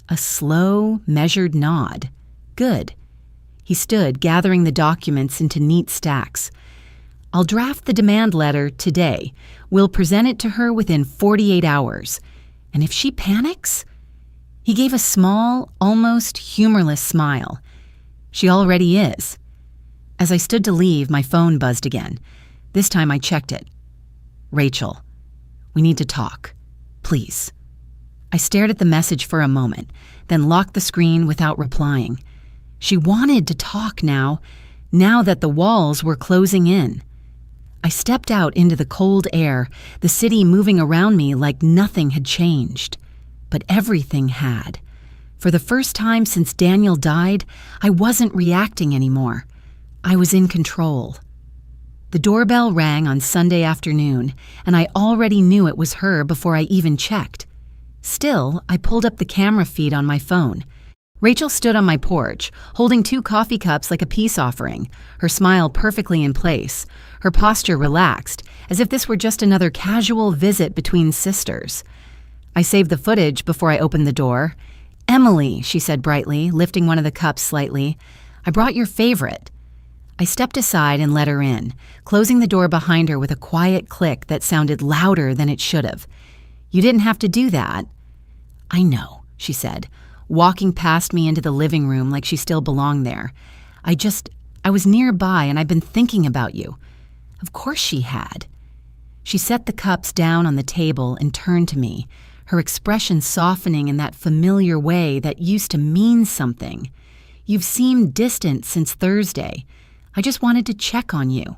A slow, measured nod. Good. He stood, gathering the documents into neat stacks. I'll draft the demand letter today. We'll present it to her within 48 hours. And if she panics? He gave a small, almost humorless smile. She already is. As I stood to leave, my phone buzzed again. This time I checked it. Rachel, we need to talk. Please. I stared at the message for a moment, then locked the screen without replying. She wanted to talk now that the walls were closing in. I stepped out into the cold air, the city moving around me like nothing had changed. But everything had. For the first time since Daniel died, I wasn't reacting anymore. I was in control. The doorbell rang on Sunday afternoon, and I already knew it was her before I even checked. Still, I pulled up the camera feed on my phone. Rachel stood on my porch, holding 2 coffee cups like a peace offering, her smile perfectly in place, her posture relaxed, as if this were just another casual visit between sisters. I saved the footage before I opened the door. Emily, she said brightly, lifting one of the cups slightly, I brought your favorite. I stepped aside and let her in, closing the door behind her with a quiet click that sounded louder than it should have. You didn't have to do that. I know, she said, walking past me into the living room like she still belonged there. I was nearby and I've been thinking about you. Of course she had. She set the cups down on the table and turned to me, her expression softening in that familiar way that used to mean something. You've seemed distant since Thursday. I just wanted to check on you.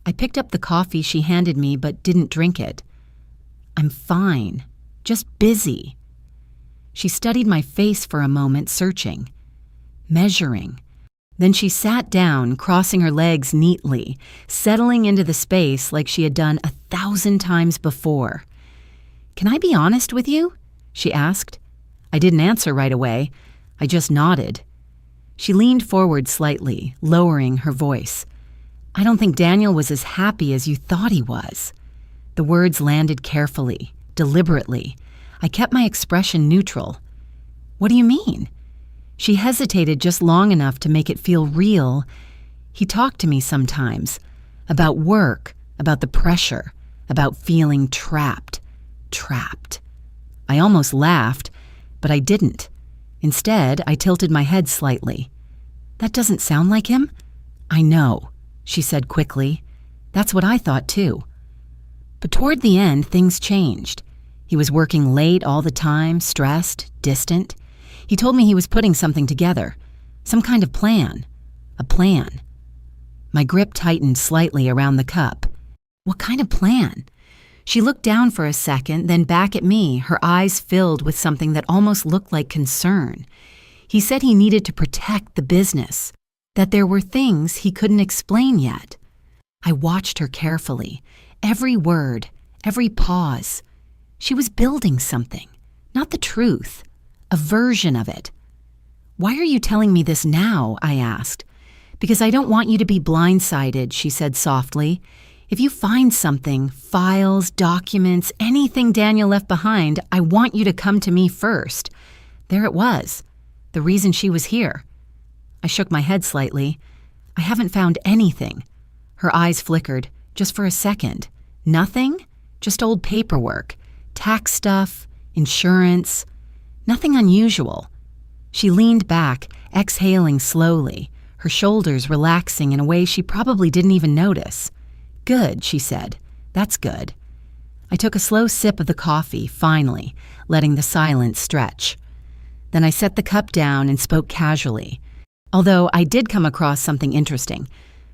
I picked up the coffee she handed me but didn't drink it. I'm fine, just busy. She studied my face for a moment, searching, measuring. Then she sat down, crossing her legs neatly, settling into the space like she had done 1,000 times before. "Can I be honest with you?" she asked. I didn't answer right away. I just nodded. She leaned forward slightly, lowering her voice. "I don't think Daniel was as happy as you thought he was." The words landed carefully, deliberately. I kept my expression neutral. "What do you mean?" She hesitated just long enough to make it feel real. "He talked to me sometimes. About work, about the pressure, about feeling trapped. Trapped." I almost laughed, but I didn't. Instead, I tilted my head slightly. "That doesn't sound like him." "I know," she said quickly. "That's what I thought too." But toward the end, things changed. He was working late all the time, stressed, distant. He told me he was putting something together, some kind of plan. A plan. My grip tightened slightly around the cup. What kind of plan? She looked down for a second, then back at me, her eyes filled with something that almost looked like concern. He said he needed to protect the business, that there were things he couldn't explain yet. I watched her carefully, every word, every pause. She was building something, not the truth, a version of it. "Why are you telling me this now?" I asked. "Because I don't want you to be blindsided," she said softly. "If you find something, files, documents, anything Daniel left behind, I want you to come to me first." There it was, the reason she was here. I shook my head slightly. "I haven't found anything." Her eyes flickered, just for a second. "Nothing? Just old paperwork, tax stuff, insurance. Nothing unusual." She leaned back, exhaling slowly, her shoulders relaxing in a way she probably didn't even notice. "Good," she said. "That's good." I took a slow sip of the coffee, finally, letting the silence stretch. Then I set the cup down and spoke casually. Although I did come across something interesting.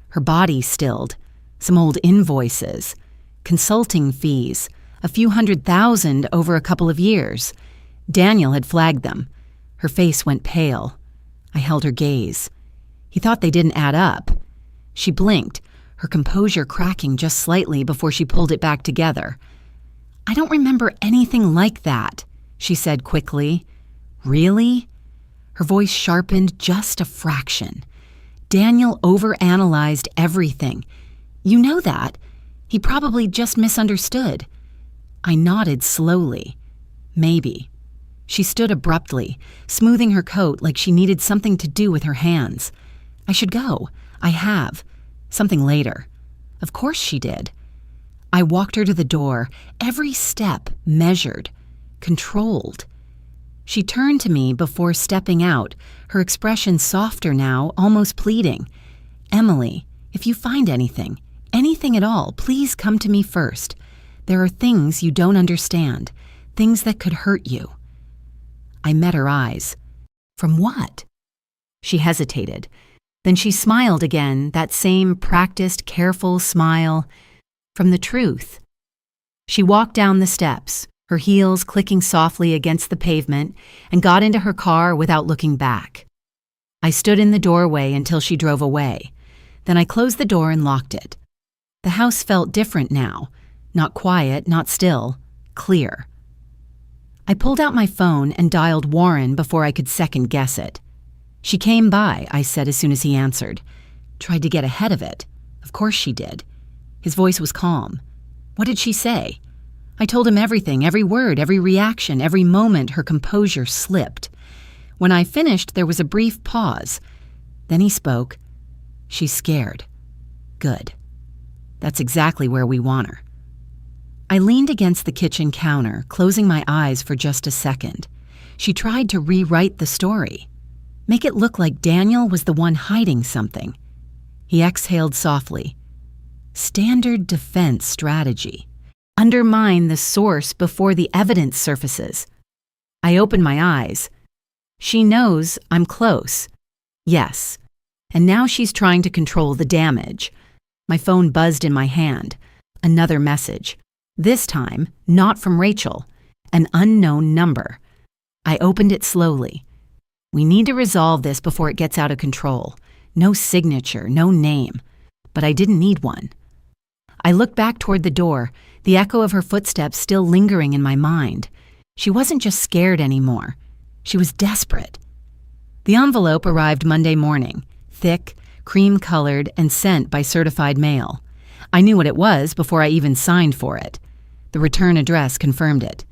Her body stilled. Some old invoices. Consulting fees. A few $100,000 over a couple of years. Daniel had flagged them. Her face went pale. I held her gaze. He thought they didn't add up. She blinked, her composure cracking just slightly before she pulled it back together. "I don't remember anything like that," she said quickly. "Really?" Her voice sharpened just a fraction. "Daniel overanalyzed everything. You know that. He probably just misunderstood." I nodded slowly. "Maybe." She stood abruptly, smoothing her coat like she needed something to do with her hands. "I should go. I have. Something later." Of course she did. I walked her to the door, every step measured, controlled. She turned to me before stepping out, her expression softer now, almost pleading. "Emily, if you find anything at all, please come to me first. There are things you don't understand, things that could hurt you." I met her eyes. "From what?" She hesitated. Then she smiled again, that same practiced, careful smile. "From the truth." She walked down the steps, her heels clicking softly against the pavement, and got into her car without looking back. I stood in the doorway until she drove away. Then I closed the door and locked it. The house felt different now. Not quiet, not still, clear. I pulled out my phone and dialed Warren before I could second-guess it. "She came by," I said as soon as he answered. "Tried to get ahead of it." Of course she did. His voice was calm. "What did she say?" I told him everything, every word, every reaction, every moment her composure slipped. When I finished, there was a brief pause. Then he spoke. "She's scared." "Good. That's exactly where we want her." I leaned against the kitchen counter, closing my eyes for just a second. She tried to rewrite the story. Make it look like Daniel was the one hiding something. He exhaled softly. Standard defense strategy. Undermine the source before the evidence surfaces. I opened my eyes. She knows I'm close. Yes. And now she's trying to control the damage. My phone buzzed in my hand. Another message. This time, not from Rachel. An unknown number. I opened it slowly. "We need to resolve this before it gets out of control. No signature, no name. But I didn't need one. I looked back toward the door, the echo of her footsteps still lingering in my mind. She wasn't just scared anymore. She was desperate. The envelope arrived Monday morning, thick, cream-colored, and sent by certified mail. I knew what it was before I even signed for it. The return address confirmed it.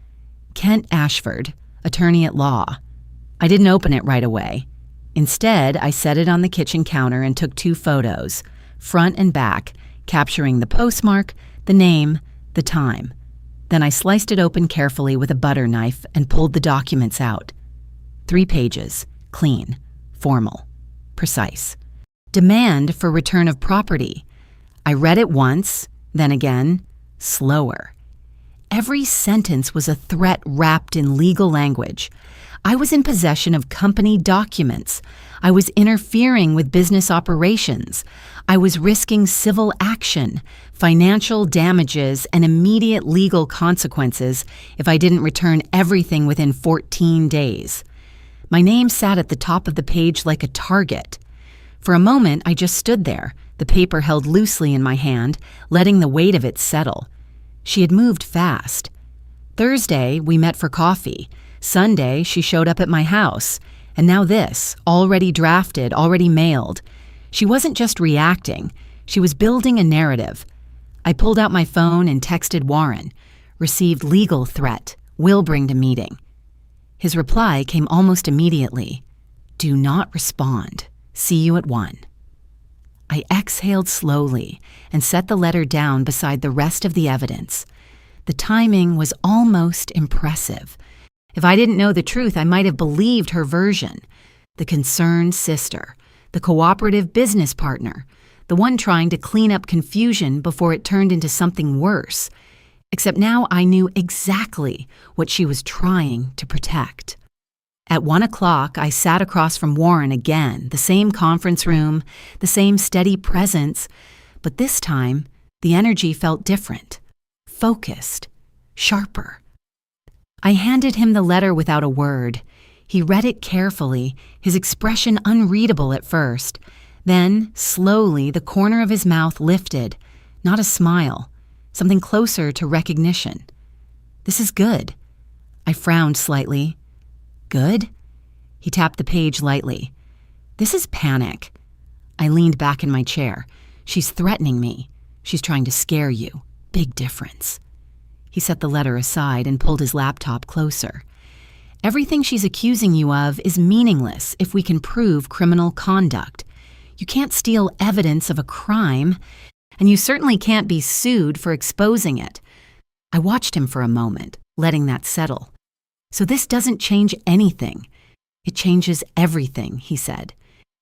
Kent Ashford, attorney at law. I didn't open it right away. Instead, I set it on the kitchen counter and took 2 photos, front and back, capturing the postmark, the name, the time. Then I sliced it open carefully with a butter knife and pulled the documents out. 3 pages, clean, formal, precise. Demand for return of property. I read it once, then again, slower. Every sentence was a threat wrapped in legal language. I was in possession of company documents. I was interfering with business operations. I was risking civil action, financial damages, and immediate legal consequences if I didn't return everything within 14 days. My name sat at the top of the page like a target. For a moment, I just stood there, the paper held loosely in my hand, letting the weight of it settle. She had moved fast. Thursday, we met for coffee. Sunday, she showed up at my house. And now this, already drafted, already mailed. She wasn't just reacting. She was building a narrative. I pulled out my phone and texted Warren. Received legal threat. Will bring to meeting. His reply came almost immediately. Do not respond. See you at 1. I exhaled slowly and set the letter down beside the rest of the evidence. The timing was almost impressive. If I didn't know the truth, I might have believed her version. The concerned sister, the cooperative business partner, the one trying to clean up confusion before it turned into something worse. Except now I knew exactly what she was trying to protect. At 1 o'clock, I sat across from Warren again, the same conference room, the same steady presence, but this time, the energy felt different, focused, sharper. I handed him the letter without a word. He read it carefully, his expression unreadable at first. Then, slowly, the corner of his mouth lifted, not a smile, something closer to recognition. This is good. I frowned slightly. Good? He tapped the page lightly. This is panic. I leaned back in my chair. She's threatening me. She's trying to scare you. Big difference. He set the letter aside and pulled his laptop closer. Everything she's accusing you of is meaningless if we can prove criminal conduct. You can't steal evidence of a crime, and you certainly can't be sued for exposing it. I watched him for a moment, letting that settle. So this doesn't change anything. It changes everything, he said.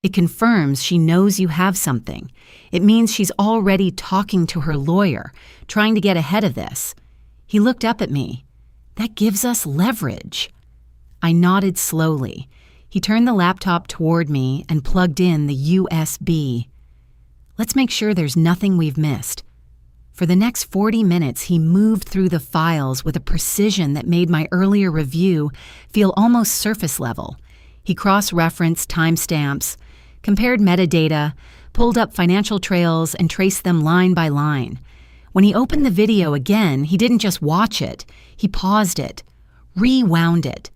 It confirms she knows you have something. It means she's already talking to her lawyer, trying to get ahead of this. He looked up at me. That gives us leverage. I nodded slowly. He turned the laptop toward me and plugged in the USB. Let's make sure there's nothing we've missed. For the next 40 minutes, he moved through the files with a precision that made my earlier review feel almost surface level. He cross-referenced timestamps, compared metadata, pulled up financial trails, and traced them line by line. When he opened the video again, he didn't just watch it. He paused it, rewound it,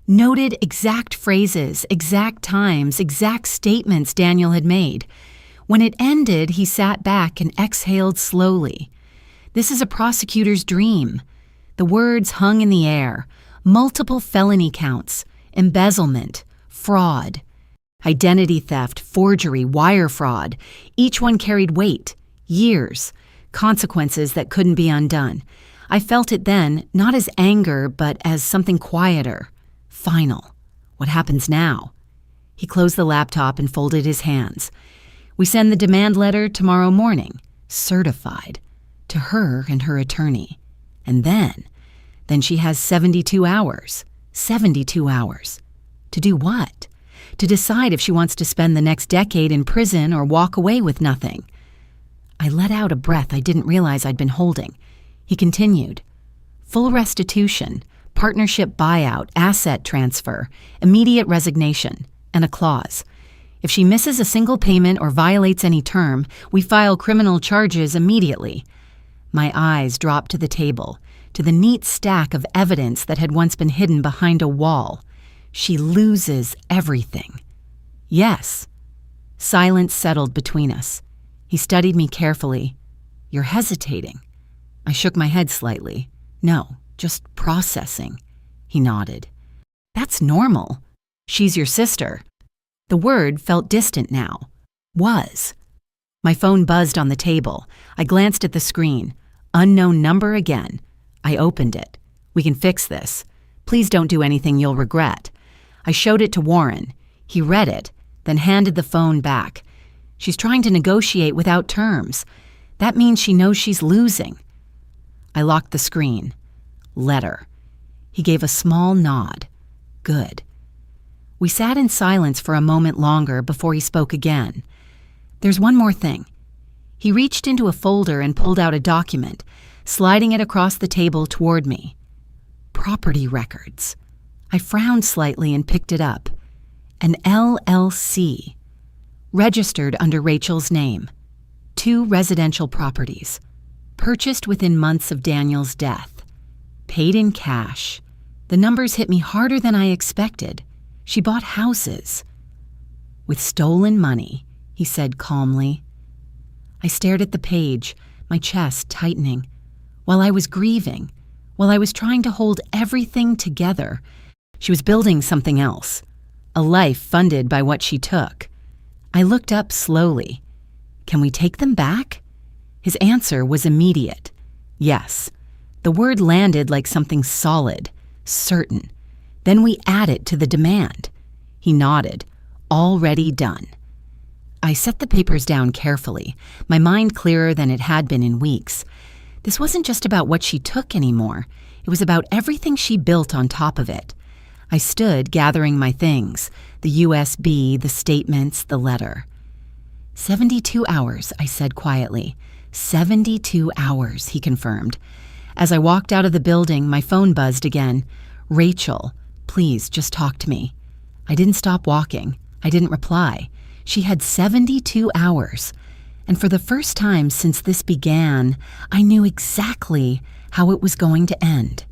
noted exact phrases, exact times, exact statements Daniel had made. When it ended, he sat back and exhaled slowly. This is a prosecutor's dream. The words hung in the air. Multiple felony counts, embezzlement, fraud, identity theft, forgery, wire fraud. Each one carried weight, years, consequences that couldn't be undone. I felt it then, not as anger, but as something quieter, final. What happens now? He closed the laptop and folded his hands. We send the demand letter tomorrow morning, certified, to her and her attorney. And then she has 72 hours. 72 hours. To do what? To decide if she wants to spend the next decade in prison or walk away with nothing. I let out a breath I didn't realize I'd been holding. He continued. Full restitution, partnership buyout, asset transfer, immediate resignation, and a clause. If she misses a single payment or violates any term, we file criminal charges immediately. My eyes dropped to the table, to the neat stack of evidence that had once been hidden behind a wall. She loses everything. Yes. Silence settled between us. He studied me carefully. You're hesitating. I shook my head slightly. No, just processing. He nodded. That's normal. She's your sister. The word felt distant now. Was. My phone buzzed on the table. I glanced at the screen. Unknown number again. I opened it. We can fix this. Please don't do anything you'll regret. I showed it to Warren. He read it, then handed the phone back. She's trying to negotiate without terms. That means she knows she's losing. I locked the screen. Letter. He gave a small nod. Good. We sat in silence for a moment longer before he spoke again. There's one more thing. He reached into a folder and pulled out a document, sliding it across the table toward me. Property records. I frowned slightly and picked it up. An LLC. Registered under Rachel's name. 2 residential properties. Purchased within months of Daniel's death. Paid in cash. The numbers hit me harder than I expected. She bought houses. With stolen money, he said calmly. I stared at the page, my chest tightening. While I was grieving, while I was trying to hold everything together, she was building something else. A life funded by what she took. I looked up slowly. Can we take them back? His answer was immediate. Yes. The word landed like something solid, certain. Then we added to the demand. He nodded. Already done. I set the papers down carefully, my mind clearer than it had been in weeks. This wasn't just about what she took anymore. It was about everything she built on top of it. I stood gathering my things, the USB, the statements, the letter. 72 hours, I said quietly. 72 hours, he confirmed. As I walked out of the building, my phone buzzed again. Rachel, please just talk to me. I didn't stop walking. I didn't reply. She had 72 hours. And for the first time since this began, I knew exactly how it was going to end.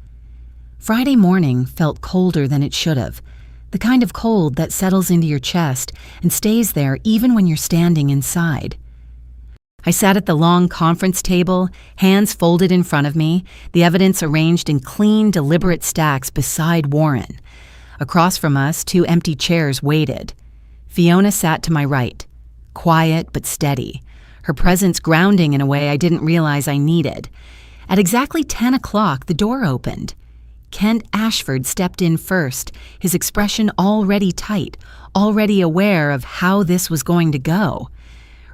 Friday morning felt colder than it should have. The kind of cold that settles into your chest and stays there even when you're standing inside. I sat at the long conference table, hands folded in front of me, the evidence arranged in clean, deliberate stacks beside Warren. Across from us, 2 empty chairs waited. Fiona sat to my right, quiet but steady, her presence grounding in a way I didn't realize I needed. At exactly 10 o'clock, the door opened. Kent Ashford stepped in first, his expression already tight, already aware of how this was going to go.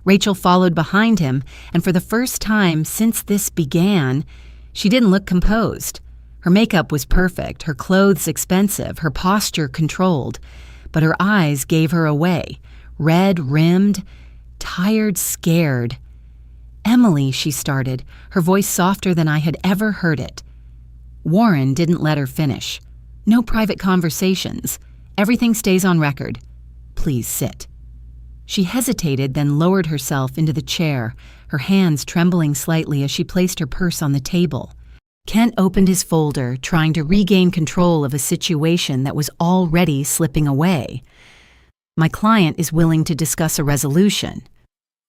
Rachel followed behind him, and for the first time since this began, she didn't look composed. Her makeup was perfect, her clothes expensive, her posture controlled, but her eyes gave her away, red-rimmed, tired, scared. Emily, she started, her voice softer than I had ever heard it. Warren didn't let her finish. No private conversations. Everything stays on record. Please sit. She hesitated, then lowered herself into the chair, her hands trembling slightly as she placed her purse on the table. Kent opened his folder, trying to regain control of a situation that was already slipping away. My client is willing to discuss a resolution.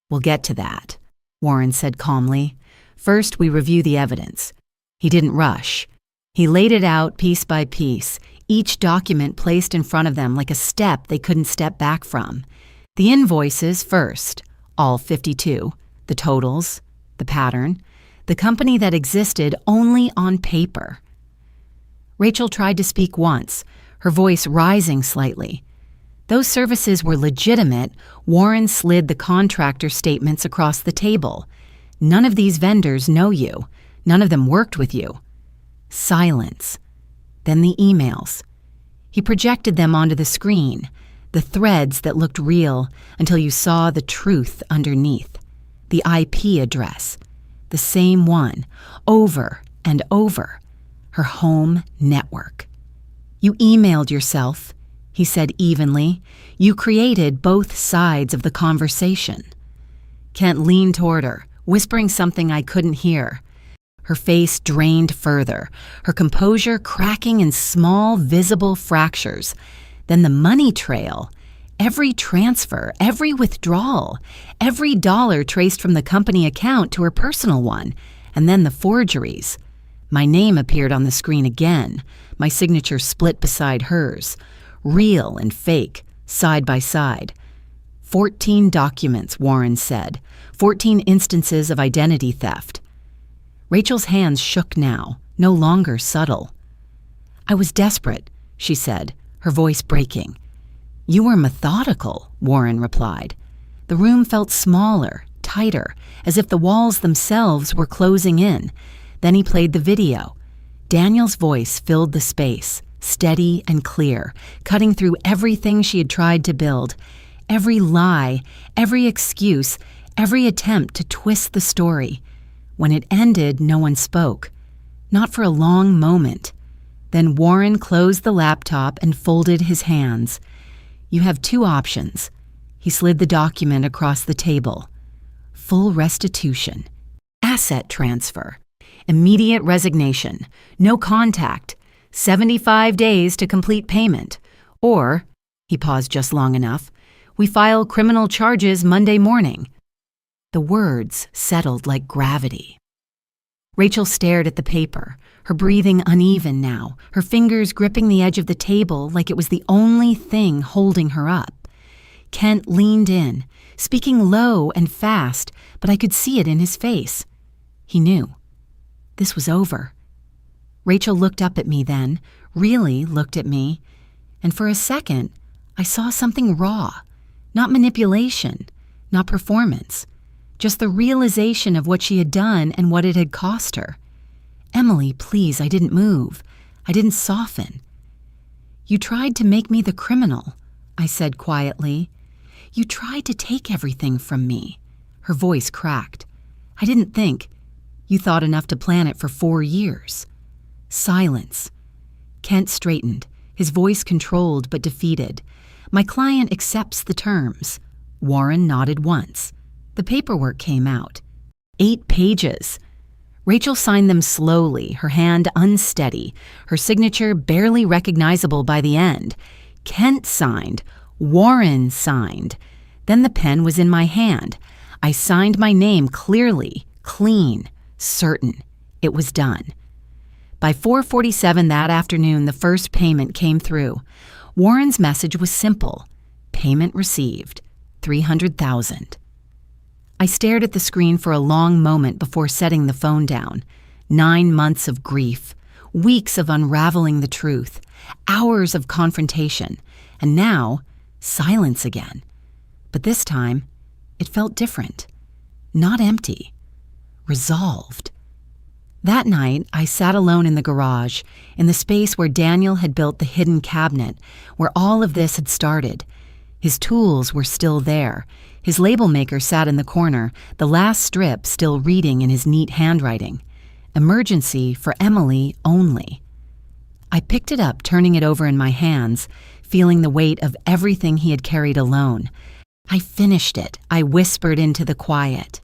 We'll get to that, Warren said calmly. First, we review the evidence. He didn't rush. He laid it out piece by piece, each document placed in front of them like a step they couldn't step back from. The invoices first, all 52, the totals, the pattern, the company that existed only on paper. Rachel tried to speak once, her voice rising slightly. Those services were legitimate. Warren slid the contractor statements across the table. None of these vendors know you. None of them worked with you. Silence. Then the emails. He projected them onto the screen, the threads that looked real until you saw the truth underneath. The IP address. The same one, over and over. Her home network. You emailed yourself. he said evenly. You created both sides of the conversation. Kent leaned toward her, whispering something I couldn't hear. Her face drained further, her composure cracking in small, visible fractures. Then the money trail. Every transfer, every withdrawal, every dollar traced from the company account to her personal one, and then the forgeries. My name appeared on the screen again, my signature split beside hers, real and fake, side by side. 14 documents, Warren said, 14 instances of identity theft. Rachel's hands shook now, no longer subtle. I was desperate, she said, her voice breaking. You were methodical, Warren replied. The room felt smaller, tighter, as if the walls themselves were closing in. Then he played the video. Daniel's voice filled the space, steady and clear, cutting through everything she had tried to build. Every lie, every excuse, every attempt to twist the story. When it ended, no one spoke. Not for a long moment. Then Warren closed the laptop and folded his hands. You have two options. He slid the document across the table. Full restitution. Asset transfer. Immediate resignation. No contact. 75 days to complete payment. Or, he paused just long enough, we file criminal charges Monday morning. The words settled like gravity. Rachel stared at the paper, her breathing uneven now, her fingers gripping the edge of the table like it was the only thing holding her up. Kent leaned in, speaking low and fast, but I could see it in his face. He knew. This was over. Rachel looked up at me then, really looked at me, and for a second, I saw something raw, not manipulation, not performance, just the realization of what she had done and what it had cost her. Emily, please, I didn't move. I didn't soften. You tried to make me the criminal, I said quietly. You tried to take everything from me. Her voice cracked. I didn't think. You thought enough to plan it for 4 years. Silence. Kent straightened, his voice controlled but defeated. My client accepts the terms. Warren nodded once. The paperwork came out. 8 pages. Rachel signed them slowly, her hand unsteady, her signature barely recognizable by the end. Kent signed. Warren signed. Then the pen was in my hand. I signed my name clearly, clean, certain. It was done. By 4:47 that afternoon, the first payment came through. Warren's message was simple. Payment received. $300,000. I stared at the screen for a long moment before setting the phone down. 9 months of grief, weeks of unraveling the truth, hours of confrontation, and now, silence again. But this time, it felt different. Not empty. Resolved. That night, I sat alone in the garage, in the space where Daniel had built the hidden cabinet, where all of this had started. His tools were still there. His label maker sat in the corner, the last strip still reading in his neat handwriting. Emergency for Emily only. I picked it up, turning it over in my hands, feeling the weight of everything he had carried alone. I finished it, I whispered into the quiet.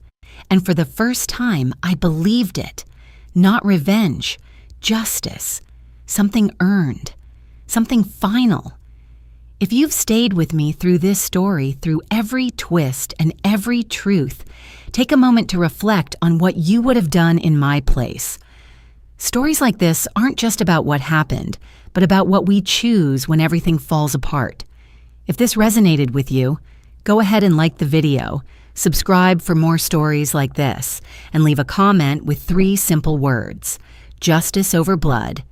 And for the first time, I believed it. Not revenge, justice, something earned, something final. If you've stayed with me through this story, through every twist and every truth, take a moment to reflect on what you would have done in my place. Stories like this aren't just about what happened, but about what we choose when everything falls apart. If this resonated with you, go ahead and like the video, subscribe for more stories like this, and leave a comment with 3 simple words: justice over blood,